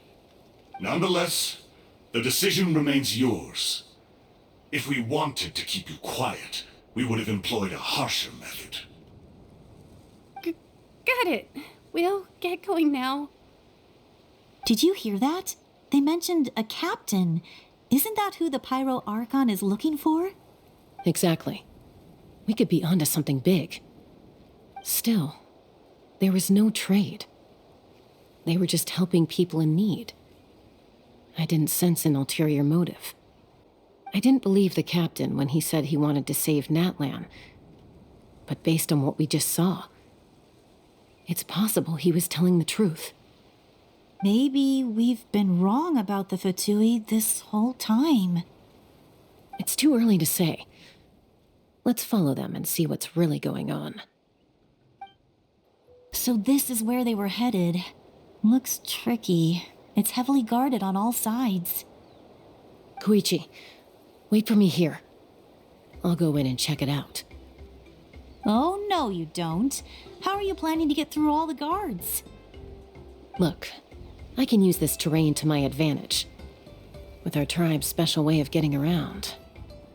Nonetheless, the decision remains yours. If we wanted to keep you quiet, we would have employed a harsher method. Got it. We'll get going now. Did you hear that? They mentioned a captain. Isn't that who the Pyro Archon is looking for? Exactly. We could be onto something big. Still, there was no trade. They were just helping people in need. I didn't sense an ulterior motive. I didn't believe the captain when he said he wanted to save Natlan. But based on what we just saw, it's possible he was telling the truth. Maybe we've been wrong about the Fatui this whole time. It's too early to say. Let's follow them and see what's really going on. So this is where they were headed. Looks tricky. It's heavily guarded on all sides. Koichi, wait for me here. I'll go in and check it out. Oh, no, you don't. How are you planning to get through all the guards? Look, I can use this terrain to my advantage. With our tribe's special way of getting around,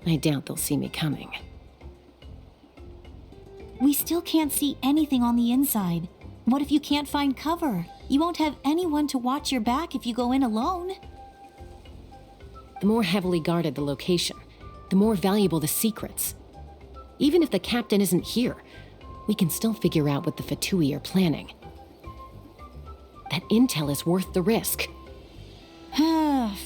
I doubt they'll see me coming. We still can't see anything on the inside. What if you can't find cover? You won't have anyone to watch your back if you go in alone. The more heavily guarded the location, the more valuable the secrets. Even if the captain isn't here, we can still figure out what the Fatui are planning. That intel is worth the risk.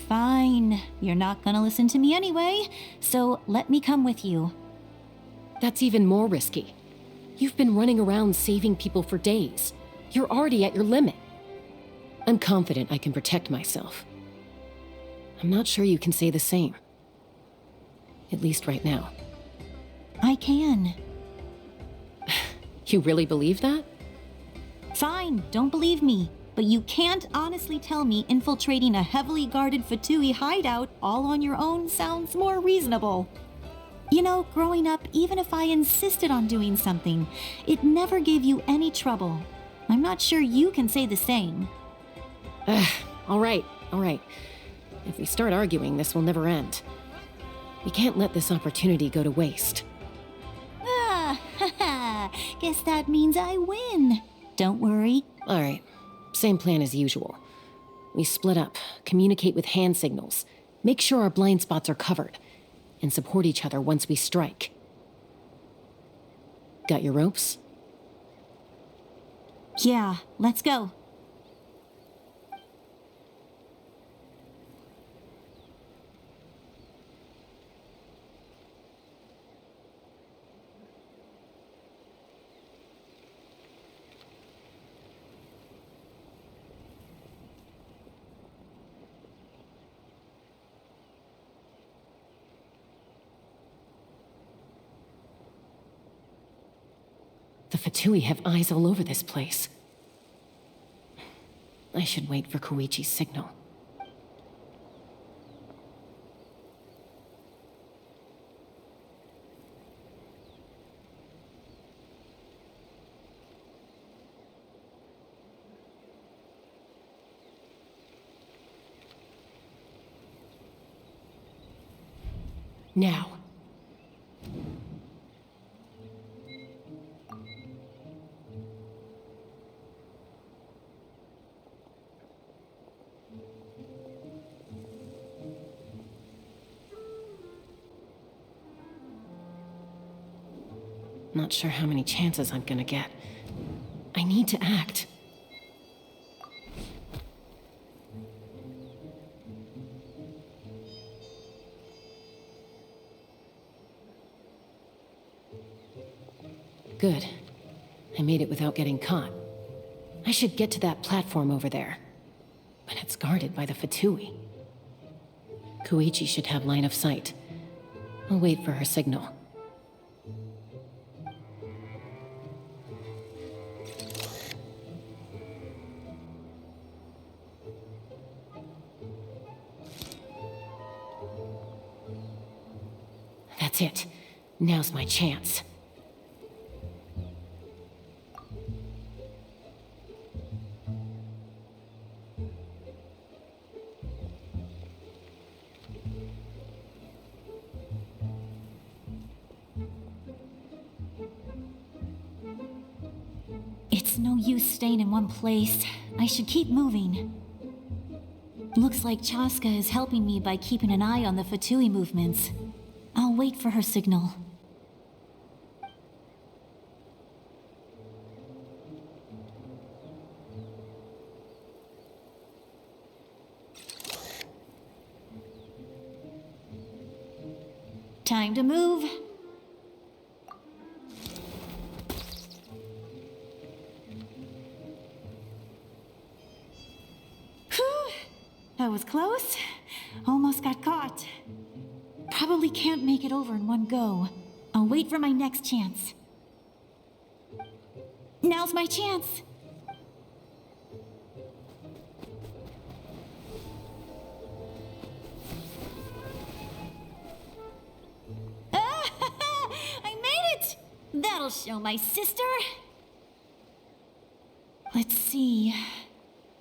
Fine. You're not gonna listen to me anyway, so let me come with you. That's even more risky. You've been running around saving people for days. You're already at your limit. I'm confident I can protect myself. I'm not sure you can say the same. At least right now. I can. You really believe that? Fine, don't believe me. But you can't honestly tell me infiltrating a heavily guarded Fatui hideout all on your own sounds more reasonable. You know, growing up, even if I insisted on doing something, it never gave you any trouble. I'm not sure you can say the same. All right. If we start arguing, this will never end. We can't let this opportunity go to waste. Guess that means I win. Don't worry. All right. Same plan as usual. We split up, communicate with hand signals, make sure our blind spots are covered, and support each other once we strike. Got your ropes? Yeah, let's go. The Fatui have eyes all over this place. I should wait for Koichi's signal. Now. Not sure how many chances I'm gonna get. I need to act. Good. I made it without getting caught. I should get to that platform over there. But it's guarded by the Fatui. Koichi should have line of sight. I'll wait for her signal. That's it. Now's my chance. It's no use staying in one place. I should keep moving. Looks like Chaska is helping me by keeping an eye on the Fatui movements. I'll wait for her signal. Time to move. Whew, that was close. Almost got caught. Probably can't make it over in one go. I'll wait for my next chance. Now's my chance. I made it! That'll show my sister. Let's see.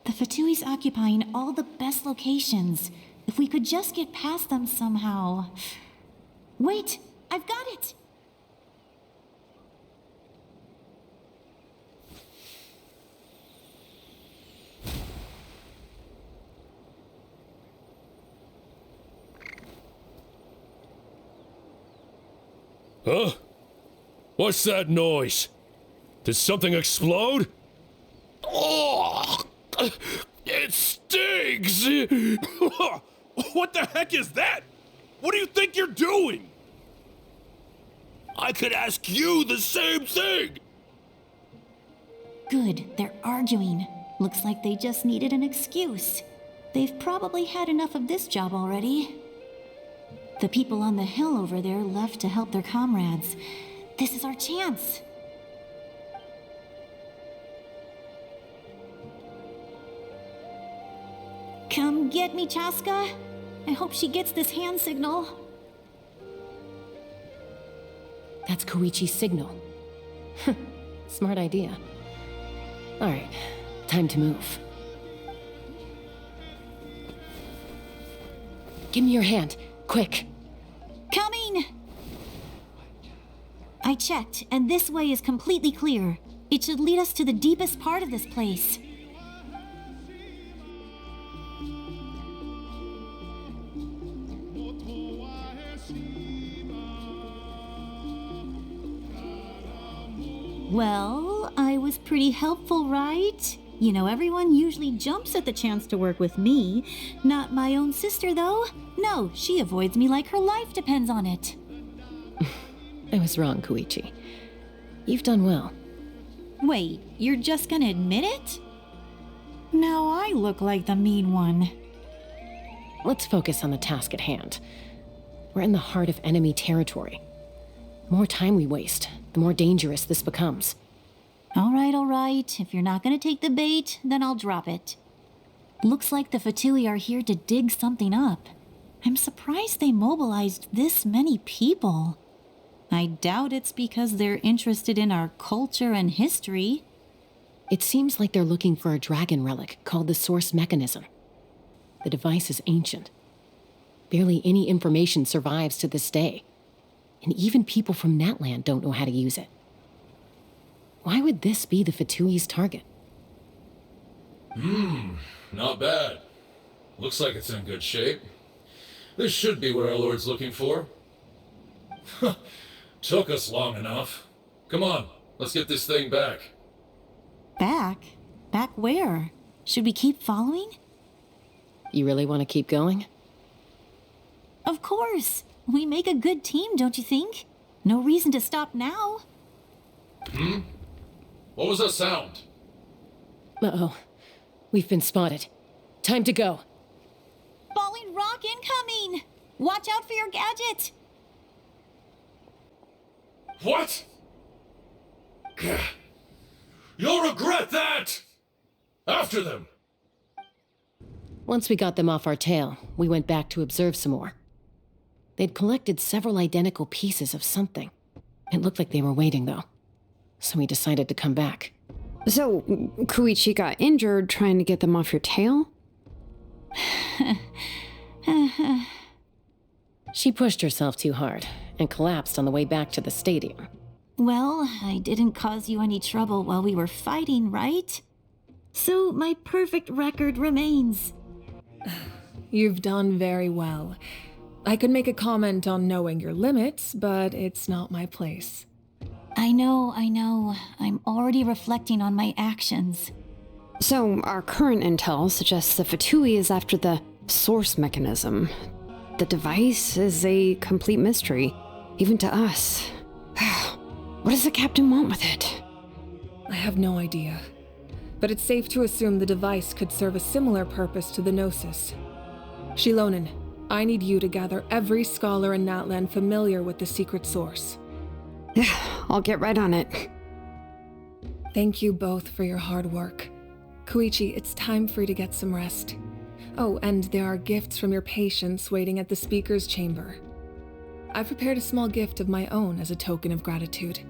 The Fatui's occupying all the best locations. If we could just get past them somehow. Wait, I've got it! Huh? What's that noise? Did something explode? Oh! It stings! What the heck is that? What do you think you're doing? I could ask you the same thing! Good, they're arguing. Looks like they just needed an excuse. They've probably had enough of this job already. The people on the hill over there left to help their comrades. This is our chance. Come get me, Chaska. I hope she gets this hand signal. That's Koichi's signal. Smart idea. All right, time to move. Give me your hand, quick. Coming! I checked, and this way is completely clear. It should lead us to the deepest part of this place. Well, I was pretty helpful, right? You know, everyone usually jumps at the chance to work with me. Not my own sister, though. No, she avoids me like her life depends on it. I was wrong, Koichi. You've done well. Wait, you're just gonna admit it? Now I look like the mean one. Let's focus on the task at hand. We're in the heart of enemy territory. The more time we waste, the more dangerous this becomes. All right. If you're not gonna take the bait, then I'll drop it. Looks like the Fatui are here to dig something up. I'm surprised they mobilized this many people. I doubt it's because they're interested in our culture and history. It seems like they're looking for a dragon relic called the Source Mechanism. The device is ancient. Barely any information survives to this day. And even people from Natlan don't know how to use it. Why would this be the Fatui's target? Not bad. Looks like it's in good shape. This should be what our Lord's looking for. Took us long enough. Come on, let's get this thing back. Back? Back where? Should we keep following? You really want to keep going? Of course. We make a good team, don't you think? No reason to stop now. What was that sound? Uh-oh. We've been spotted. Time to go. Falling rock incoming! Watch out for your gadget! What? You'll regret that! After them! Once we got them off our tail, we went back to observe some more. They'd collected several identical pieces of something. It looked like they were waiting, though. So we decided to come back. So, Koichi got injured trying to get them off your tail? She pushed herself too hard and collapsed on the way back to the stadium. Well, I didn't cause you any trouble while we were fighting, right? So my perfect record remains. You've done very well. I could make a comment on knowing your limits, but it's not my place. I know. I'm already reflecting on my actions. So, our current intel suggests the Fatui is after the source mechanism. The device is a complete mystery, even to us. What does the captain want with it? I have no idea. But it's safe to assume the device could serve a similar purpose to the Gnosis. Shilonen, I need you to gather every scholar in Natlan familiar with the secret source. I'll get right on it. Thank you both for your hard work. Koichi, it's time for you to get some rest. Oh, and there are gifts from your patients waiting at the speaker's chamber. I've prepared a small gift of my own as a token of gratitude.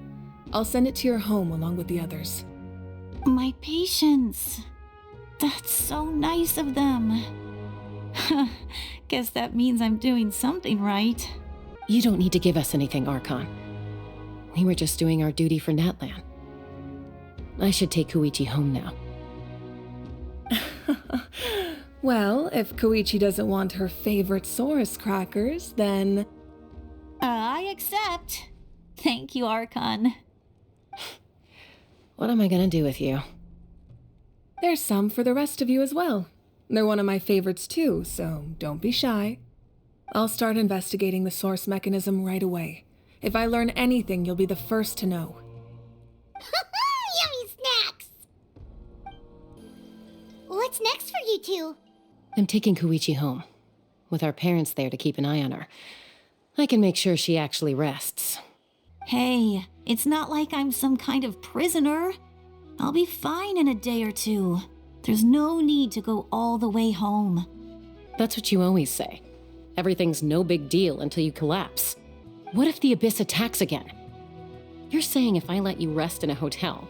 I'll send it to your home along with the others. My patience. That's so nice of them. Guess that means I'm doing something right. You don't need to give us anything, Archon. We were just doing our duty for Natlan. I should take Koichi home now. Well, if Koichi doesn't want her favorite Saurus crackers, then... I accept. Thank you, Archon. What am I gonna do with you? There's some for the rest of you as well. They're one of my favorites too, so don't be shy. I'll start investigating the source mechanism right away. If I learn anything, you'll be the first to know. Yummy snacks! What's next for you two? I'm taking Koichi home. With our parents there to keep an eye on her. I can make sure she actually rests. Hey, it's not like I'm some kind of prisoner. I'll be fine in a day or two. There's no need to go all the way home. That's what you always say. Everything's no big deal until you collapse. What if the Abyss attacks again? You're saying if I let you rest in a hotel,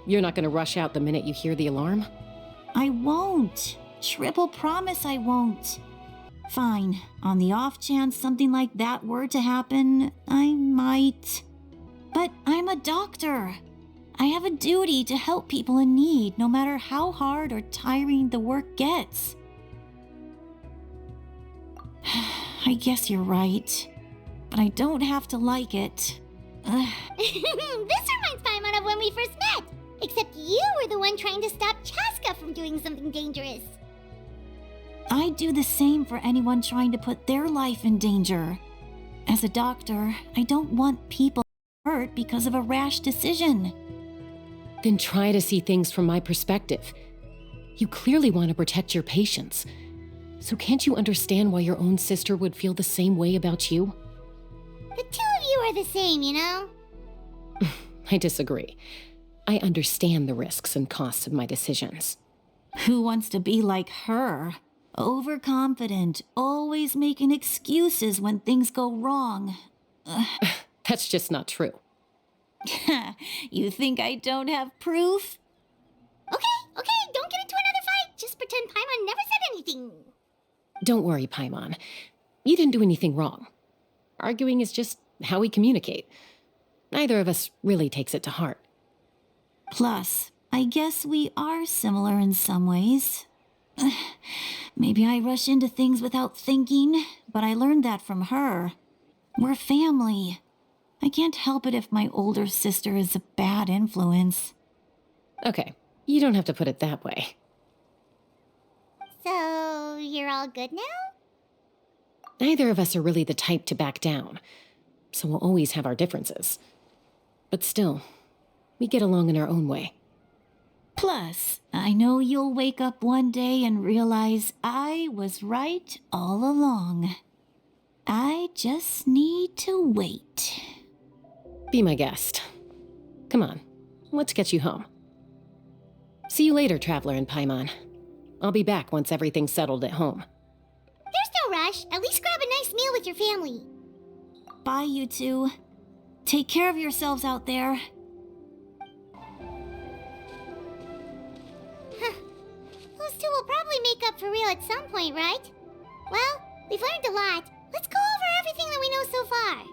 you're not gonna rush out the minute you hear the alarm? I won't. Triple promise I won't. Fine, on the off chance something like that were to happen, I might. But I'm a doctor. I have a duty to help people in need, no matter how hard or tiring the work gets. I guess you're right. But I don't have to like it. This reminds Paimon of when we first met. Except you were the one trying to stop Chaska from doing something dangerous. I'd do the same for anyone trying to put their life in danger. As a doctor, I don't want people hurt because of a rash decision. Then try to see things from my perspective. You clearly want to protect your patients. So can't you understand why your own sister would feel the same way about you? The two of you are the same, you know? I disagree. I understand the risks and costs of my decisions. Who wants to be like her? Overconfident, always making excuses when things go wrong. That's just not true. You think I don't have proof? Okay, don't get into another fight. Just pretend Paimon never said anything. Don't worry, Paimon. You didn't do anything wrong. Arguing is just how we communicate. Neither of us really takes it to heart. Plus, I guess we are similar in some ways. Maybe I rush into things without thinking, but I learned that from her. We're family. I can't help it if my older sister is a bad influence. Okay, you don't have to put it that way. So, you're all good now? Neither of us are really the type to back down, so we'll always have our differences. But still, we get along in our own way. Plus, I know you'll wake up one day and realize I was right all along. I just need to wait. Be my guest. Come on, let's get you home. See you later, Traveler and Paimon. I'll be back once everything's settled at home. There's no rush. At least grab a nice meal with your family. Bye, you two. Take care of yourselves out there. Those two will probably make up for real at some point, right? Well, we've learned a lot. Let's go over everything that we know so far.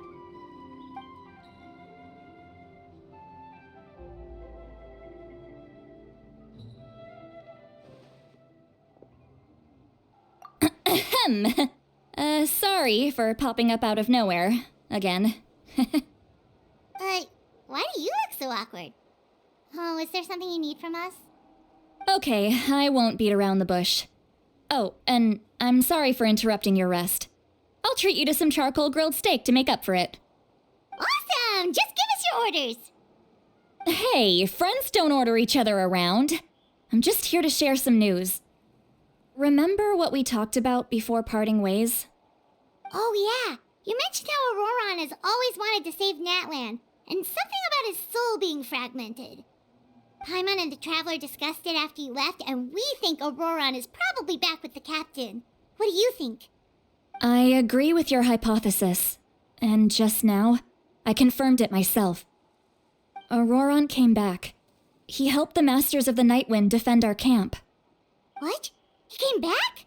Sorry for popping up out of nowhere. Again. Why do you look so awkward? Oh, is there something you need from us? Okay, I won't beat around the bush. Oh, and I'm sorry for interrupting your rest. I'll treat you to some charcoal grilled steak to make up for it. Awesome! Just give us your orders. Hey, friends don't order each other around. I'm just here to share some news. Remember what we talked about before parting ways? Oh yeah, you mentioned how Auroron has always wanted to save Natlan, and something about his soul being fragmented. Paimon and the Traveler discussed it after you left, and we think Auroron is probably back with the captain. What do you think? I agree with your hypothesis, and just now, I confirmed it myself. Auroron came back. He helped the Masters of the Nightwind defend our camp. What? He came back?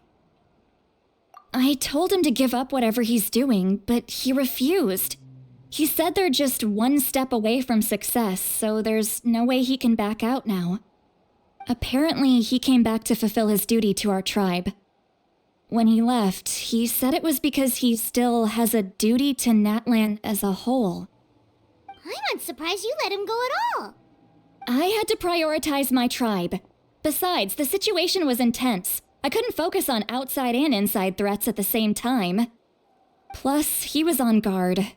I told him to give up whatever he's doing, but he refused. He said they're just one step away from success, so there's no way he can back out now. Apparently, he came back to fulfill his duty to our tribe. When he left, he said it was because he still has a duty to Natlan as a whole. I'm not surprised you let him go at all. I had to prioritize my tribe. Besides, the situation was intense. I couldn't focus on outside and inside threats at the same time. Plus, he was on guard.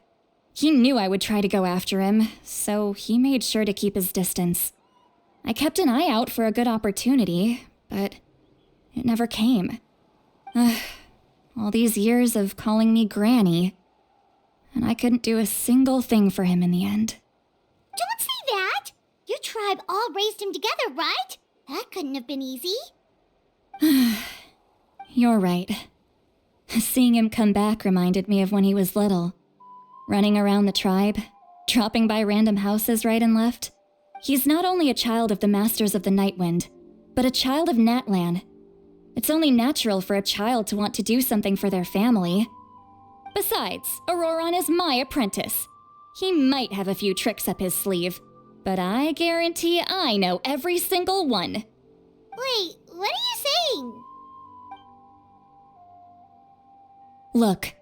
He knew I would try to go after him, so he made sure to keep his distance. I kept an eye out for a good opportunity, but it never came. All these years of calling me Granny, and I couldn't do a single thing for him in the end. Don't say that! Your tribe all raised him together, right? That couldn't have been easy. You're right. Seeing him come back reminded me of when he was little. Running around the tribe, dropping by random houses right and left. He's not only a child of the Masters of the Nightwind, but a child of Natlan. It's only natural for a child to want to do something for their family. Besides, Auroron is my apprentice. He might have a few tricks up his sleeve, but I guarantee I know every single one. Wait, what are you saying? Look.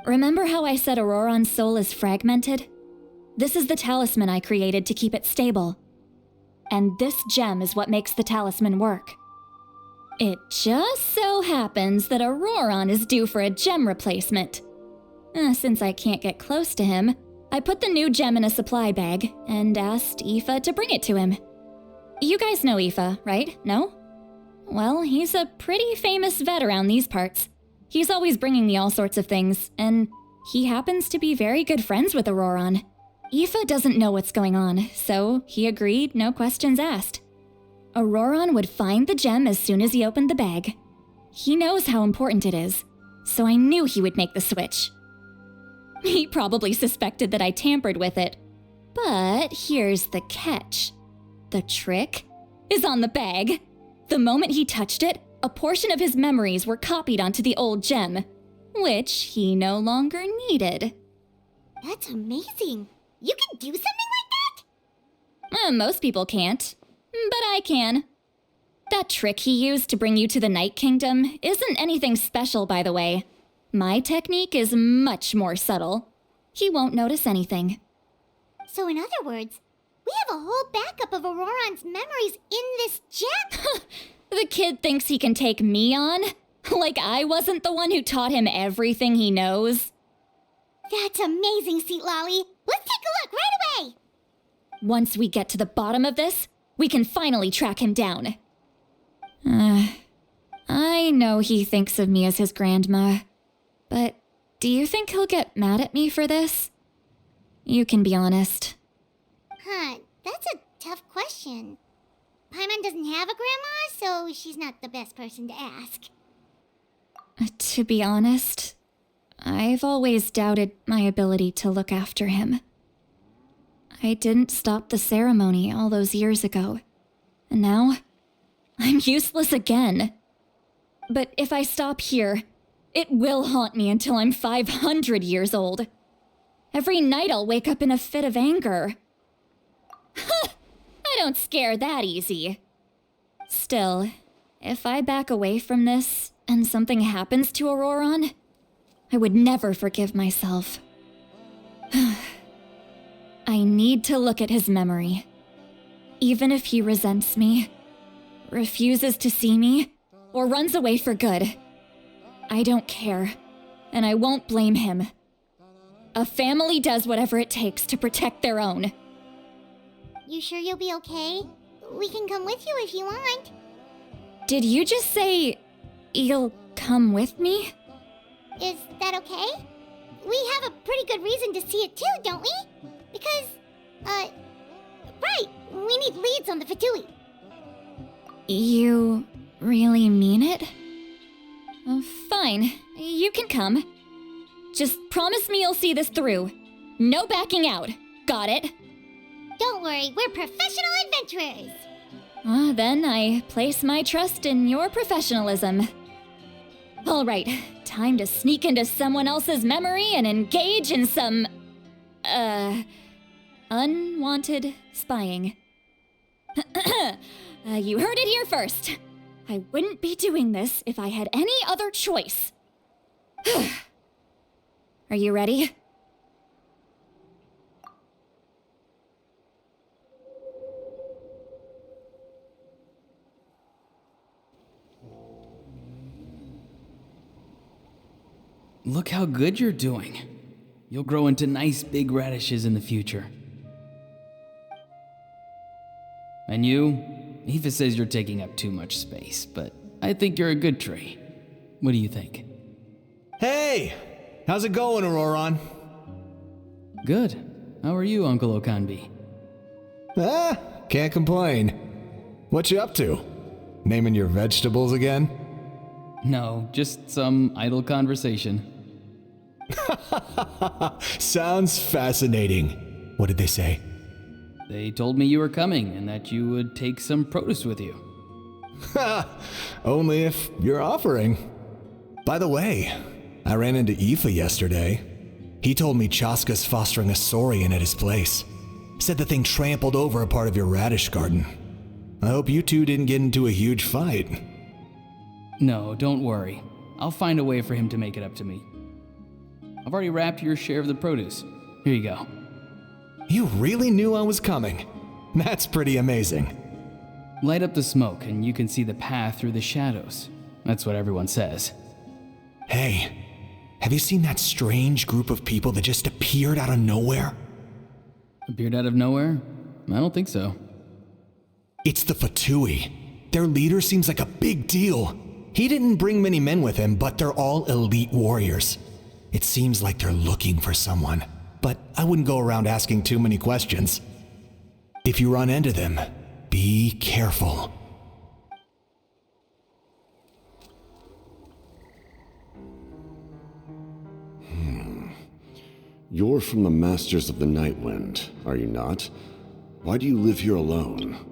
Remember how I said Auroron's soul is fragmented? This is the talisman I created to keep it stable. And this gem is what makes the talisman work. It just so happens that Auroron is due for a gem replacement. Since I can't get close to him, I put the new gem in a supply bag and asked Aoife to bring it to him. You guys know Aoife, right? No? Well, he's a pretty famous vet around these parts. He's always bringing me all sorts of things, and he happens to be very good friends with Auroron. Aoife doesn't know what's going on, so he agreed, no questions asked. Auroron would find the gem as soon as he opened the bag. He knows how important it is, so I knew he would make the switch. He probably suspected that I tampered with it. But here's the catch. The trick is on the bag. The moment he touched it, a portion of his memories were copied onto the old gem, which he no longer needed. That's amazing. You can do something like that? Most people can't, but I can. That trick he used to bring you to the Night Kingdom isn't anything special, by the way. My technique is much more subtle. He won't notice anything. So in other words, we have a whole backup of Auroron's memories in this gem? The kid thinks he can take me on? Like I wasn't the one who taught him everything he knows? That's amazing, Seat Lolly. Let's take a look right away! Once we get to the bottom of this, we can finally track him down. I know he thinks of me as his grandma, but do you think he'll get mad at me for this? You can be honest. That's a tough question. Paimon doesn't have a grandma, so she's not the best person to ask. To be honest, I've always doubted my ability to look after him. I didn't stop the ceremony all those years ago, and now I'm useless again. But if I stop here, it will haunt me until I'm 500 years old. Every night I'll wake up in a fit of anger. I don't scare that easy. Still, if I back away from this and something happens to Auroron, I would never forgive myself. I need to look at his memory. Even if he resents me, refuses to see me, or runs away for good, I don't care. and I won't blame him. A family does whatever it takes to protect their own. You sure you'll be okay? We can come with you if you want. Did you just say you'll come with me? Is that okay? We have a pretty good reason to see it too, don't we? Because, right, we need leads on the Fatui. You really mean it? Fine, you can come. Just promise me you'll see this through. No backing out. Got it? Don't worry, we're professional adventurers. Then I place my trust in your professionalism. All right, time to sneak into someone else's memory and engage in some, unwanted spying. You heard it here first. I wouldn't be doing this if I had any other choice. Are you ready? Look how good you're doing. You'll grow into nice big radishes in the future. And you? Eva says you're taking up too much space, but I think you're a good tree. What do you think? Hey! How's it going, Auroron? Good. How are you, Uncle Okanbi? Can't complain. What you up to? Naming your vegetables again? No, just some idle conversation. Sounds fascinating. What did they say? They told me you were coming and that you would take some produce with you. Only if you're offering. By the way, I ran into Aoife yesterday. He told me Chaska's fostering a saurian at his place. Said the thing trampled over a part of your radish garden. I hope you two didn't get into a huge fight. No, don't worry. I'll find a way for him to make it up to me. I've already wrapped your share of the produce. Here you go. You really knew I was coming. That's pretty amazing. Light up the smoke and you can see the path through the shadows. That's what everyone says. Hey, have you seen that strange group of people that just appeared out of nowhere? Appeared out of nowhere? I don't think so. It's the Fatui. Their leader seems like a big deal. He didn't bring many men with him, but they're all elite warriors. It seems like they're looking for someone, but I wouldn't go around asking too many questions. If you run into them, be careful. You're from the Masters of the Nightwind, are you not? Why do you live here alone?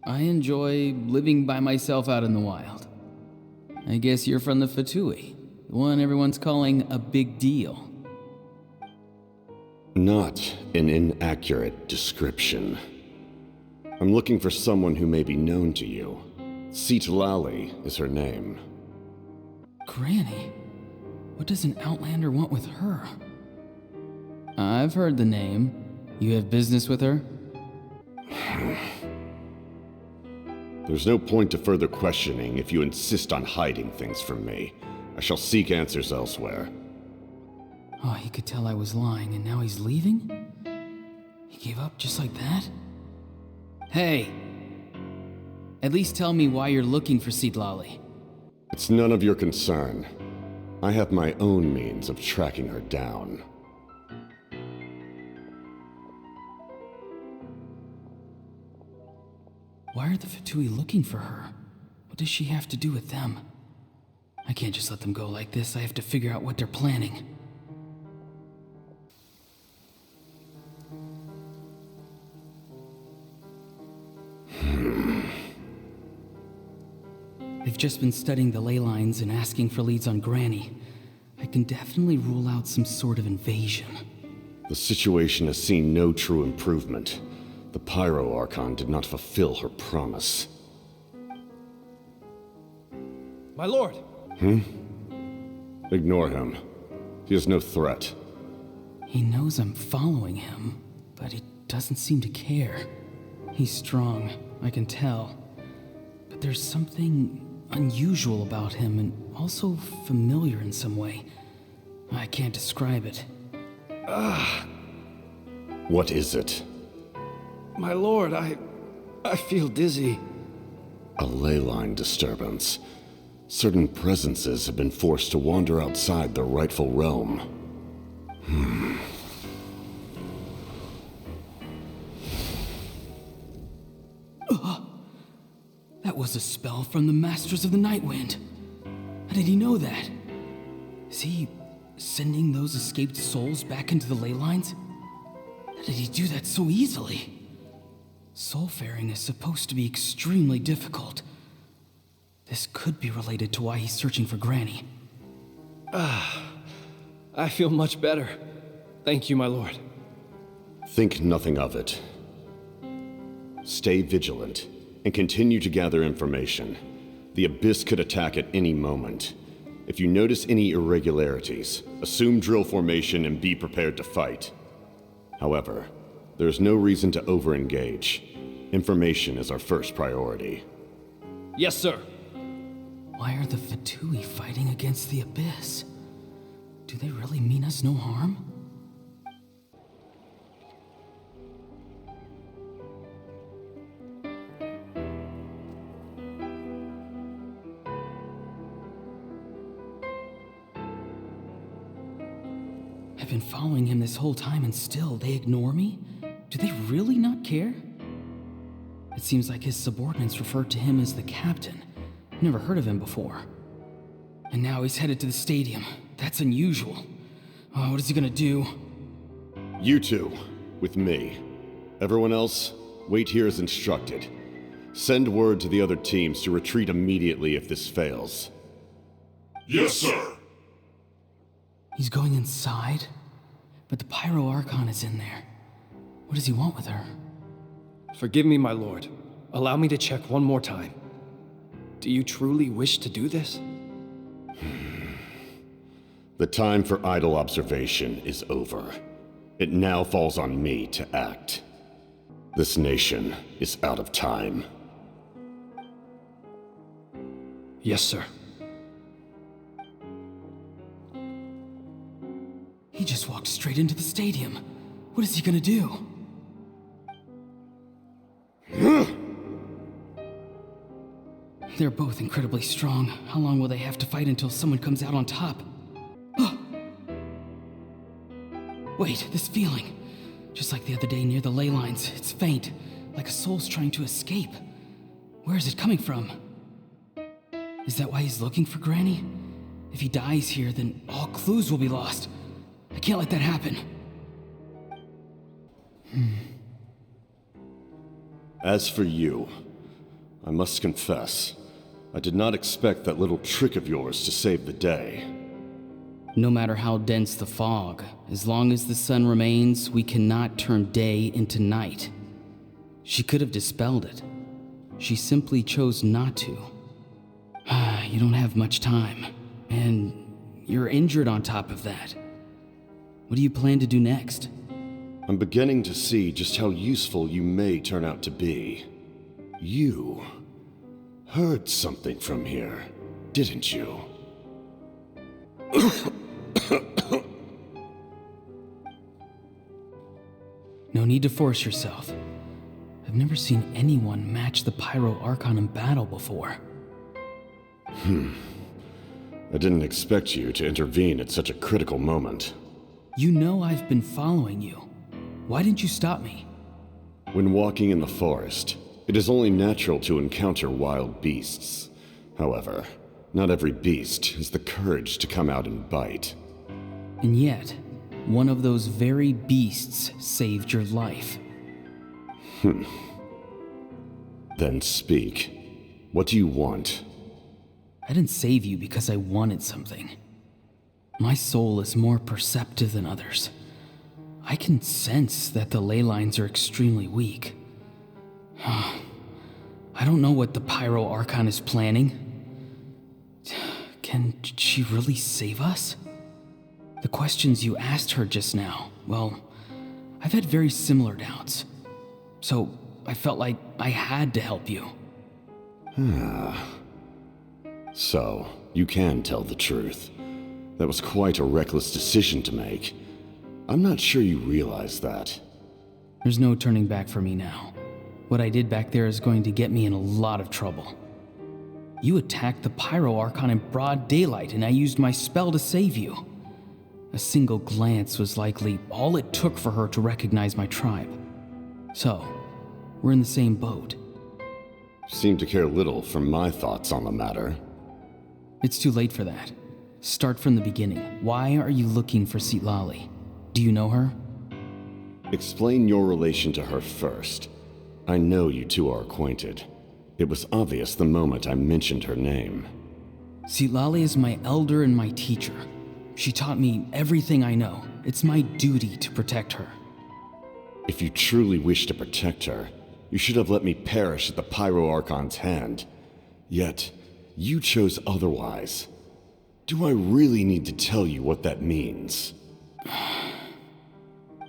I enjoy living by myself out in the wild. I guess you're from the Fatui, the one everyone's calling a big deal. Not an inaccurate description. I'm looking for someone who may be known to you. Citlali is her name. Granny? What does an Outlander want with her? I've heard the name. You have business with her? There's no point to further questioning if you insist on hiding things from me. I shall seek answers elsewhere. Oh, he could tell I was lying and now he's leaving? He gave up just like that? Hey! At least tell me why you're looking for Citlali. It's none of your concern. I have my own means of tracking her down. Why are the Fatui looking for her? What does she have to do with them? I can't just let them go like this. I have to figure out what they're planning. They've just been studying the ley lines and asking for leads on Granny. I can definitely rule out some sort of invasion. The situation has seen no true improvement. The Pyro Archon did not fulfill her promise. My lord! Ignore him. He is no threat. He knows I'm following him, but he doesn't seem to care. He's strong, I can tell. But there's something unusual about him, and also familiar in some way. I can't describe it. What is it? My lord, I feel dizzy. A ley line disturbance. Certain presences have been forced to wander outside their rightful realm. That was a spell from the Masters of the Night Wind. How did he know that? Is he sending those escaped souls back into the ley lines? How did he do that so easily? Soulfaring is supposed to be extremely difficult. This could be related to why he's searching for Granny. I feel much better. Thank you, my lord. Think nothing of it. Stay vigilant and continue to gather information. The Abyss could attack at any moment. If you notice any irregularities, assume drill formation and be prepared to fight. However, there is no reason to over-engage. Information is our first priority. Yes, sir. Why are the Fatui fighting against the Abyss? Do they really mean us no harm? I've been following him this whole time and still they ignore me? Do they really not care? It seems like his subordinates referred to him as the captain. Never heard of him before. And now he's headed to the stadium. That's unusual. Oh, what is he gonna do? You two, with me. Everyone else, wait here as instructed. Send word to the other teams to retreat immediately if this fails. Yes, sir. He's going inside? But the Pyro Archon is in there. What does he want with her? Forgive me, my lord. Allow me to check one more time. Do you truly wish to do this? The time for idle observation is over. It now falls on me to act. This nation is out of time. Yes, sir. He just walked straight into the stadium. What is he gonna do? They're both incredibly strong. How long will they have to fight until someone comes out on top? Wait, this feeling. Just like the other day near the ley lines, it's faint, like a soul's trying to escape. Where is it coming from? Is that why he's looking for Granny? If he dies here, then all clues will be lost. I can't let that happen. As for you, I must confess, I did not expect that little trick of yours to save the day. No matter how dense the fog, as long as the sun remains, we cannot turn day into night. She could have dispelled it. She simply chose not to. You don't have much time, and you're injured on top of that. What do you plan to do next? I'm beginning to see just how useful you may turn out to be. You heard something from here, didn't you? No need to force yourself. I've never seen anyone match the Pyro Archon in battle before. I didn't expect you to intervene at such a critical moment. You know I've been following you. Why didn't you stop me? When walking in the forest, it is only natural to encounter wild beasts. However, not every beast has the courage to come out and bite. And yet, one of those very beasts saved your life. Then speak. What do you want? I didn't save you because I wanted something. My soul is more perceptive than others. I can sense that the ley lines are extremely weak. I don't know what the Pyro Archon is planning. Can she really save us? The questions you asked her just now, well, I've had very similar doubts. So I felt like I had to help you. So, you can tell the truth. That was quite a reckless decision to make. I'm not sure you realize that. There's no turning back for me now. What I did back there is going to get me in a lot of trouble. You attacked the Pyro Archon in broad daylight, and I used my spell to save you. A single glance was likely all it took for her to recognize my tribe. So, we're in the same boat. Seem to care little for my thoughts on the matter. It's too late for that. Start from the beginning. Why are you looking for Citlali? Do you know her? Explain your relation to her first. I know you two are acquainted. It was obvious the moment I mentioned her name. Citlali is my elder and my teacher. She taught me everything I know. It's my duty to protect her. If you truly wish to protect her, you should have let me perish at the Pyro Archon's hand. Yet, you chose otherwise. Do I really need to tell you what that means?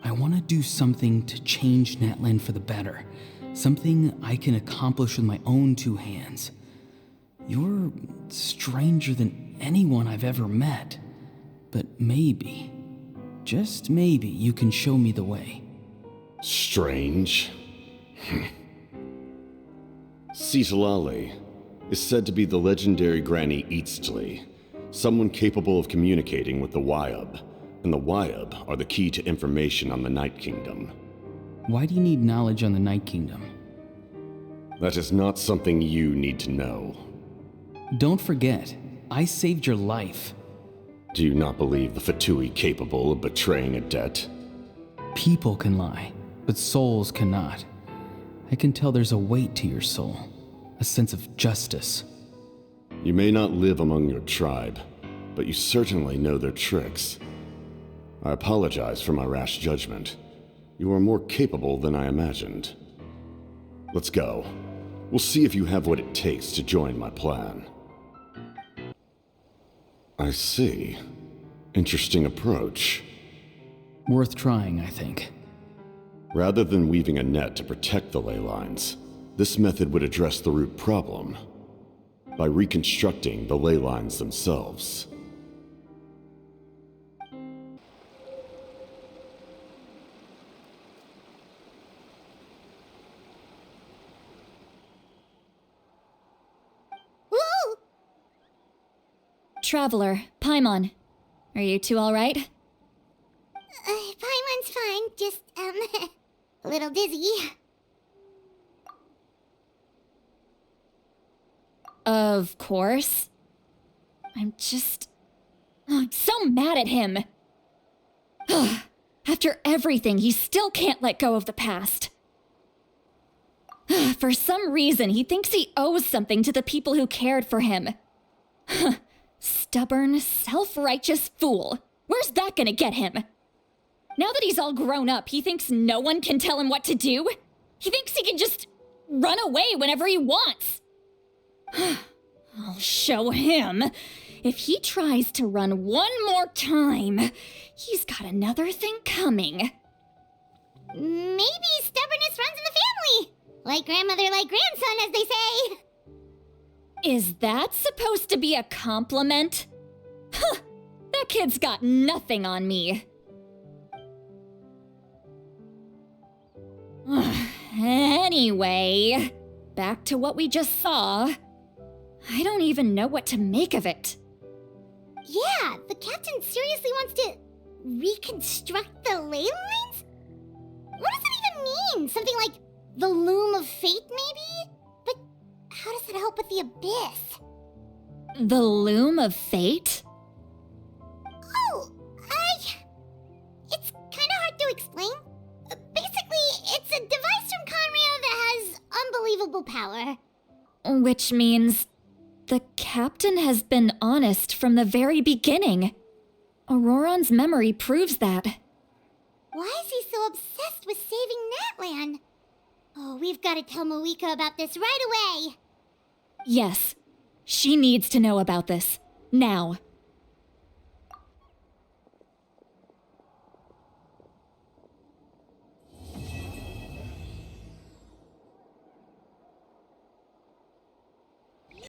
I want to do something to change Natlan for the better. Something I can accomplish with my own two hands. You're stranger than anyone I've ever met. But maybe, just maybe, you can show me the way. Strange? Citlali is said to be the legendary Granny Eastly, someone capable of communicating with the Wyab, and the Wyab are the key to information on the Night Kingdom. Why do you need knowledge on the Night Kingdom? That is not something you need to know. Don't forget, I saved your life. Do you not believe the Fatui capable of betraying a debt? People can lie, but souls cannot. I can tell there's a weight to your soul, a sense of justice. You may not live among your tribe, but you certainly know their tricks. I apologize for my rash judgment. You are more capable than I imagined. Let's go. We'll see if you have what it takes to join my plan. I see. Interesting approach. Worth trying, I think. Rather than weaving a net to protect the ley lines, this method would address the root problem by reconstructing the ley lines themselves. Traveler, Paimon. Are you two alright? Paimon's fine, just, a little dizzy. Of course. I'm so mad at him. After everything, he still can't let go of the past. For some reason, he thinks he owes something to the people who cared for him. Stubborn, self-righteous fool. Where's that gonna get him? Now that he's all grown up, he thinks no one can tell him what to do? He thinks he can just run away whenever he wants. I'll show him. If he tries to run one more time, he's got another thing coming. Maybe stubbornness runs in the family. Like grandmother, like grandson, as they say. Is that supposed to be a compliment? Huh, that kid's got nothing on me. Anyway, back to what we just saw. I don't even know what to make of it. Yeah, the captain seriously wants to reconstruct the ley lines? What does it even mean? Something like the loom of fate, maybe? But how does it help with the abyss? The loom of fate? Oh, it's kind of hard to explain. Basically, it's a device from Conria that has unbelievable power. Which means the captain has been honest from the very beginning. Auroron's memory proves that. Why is he so obsessed with saving Natlan? Oh, we've got to tell Moika about this right away. Yes, she needs to know about this. Now.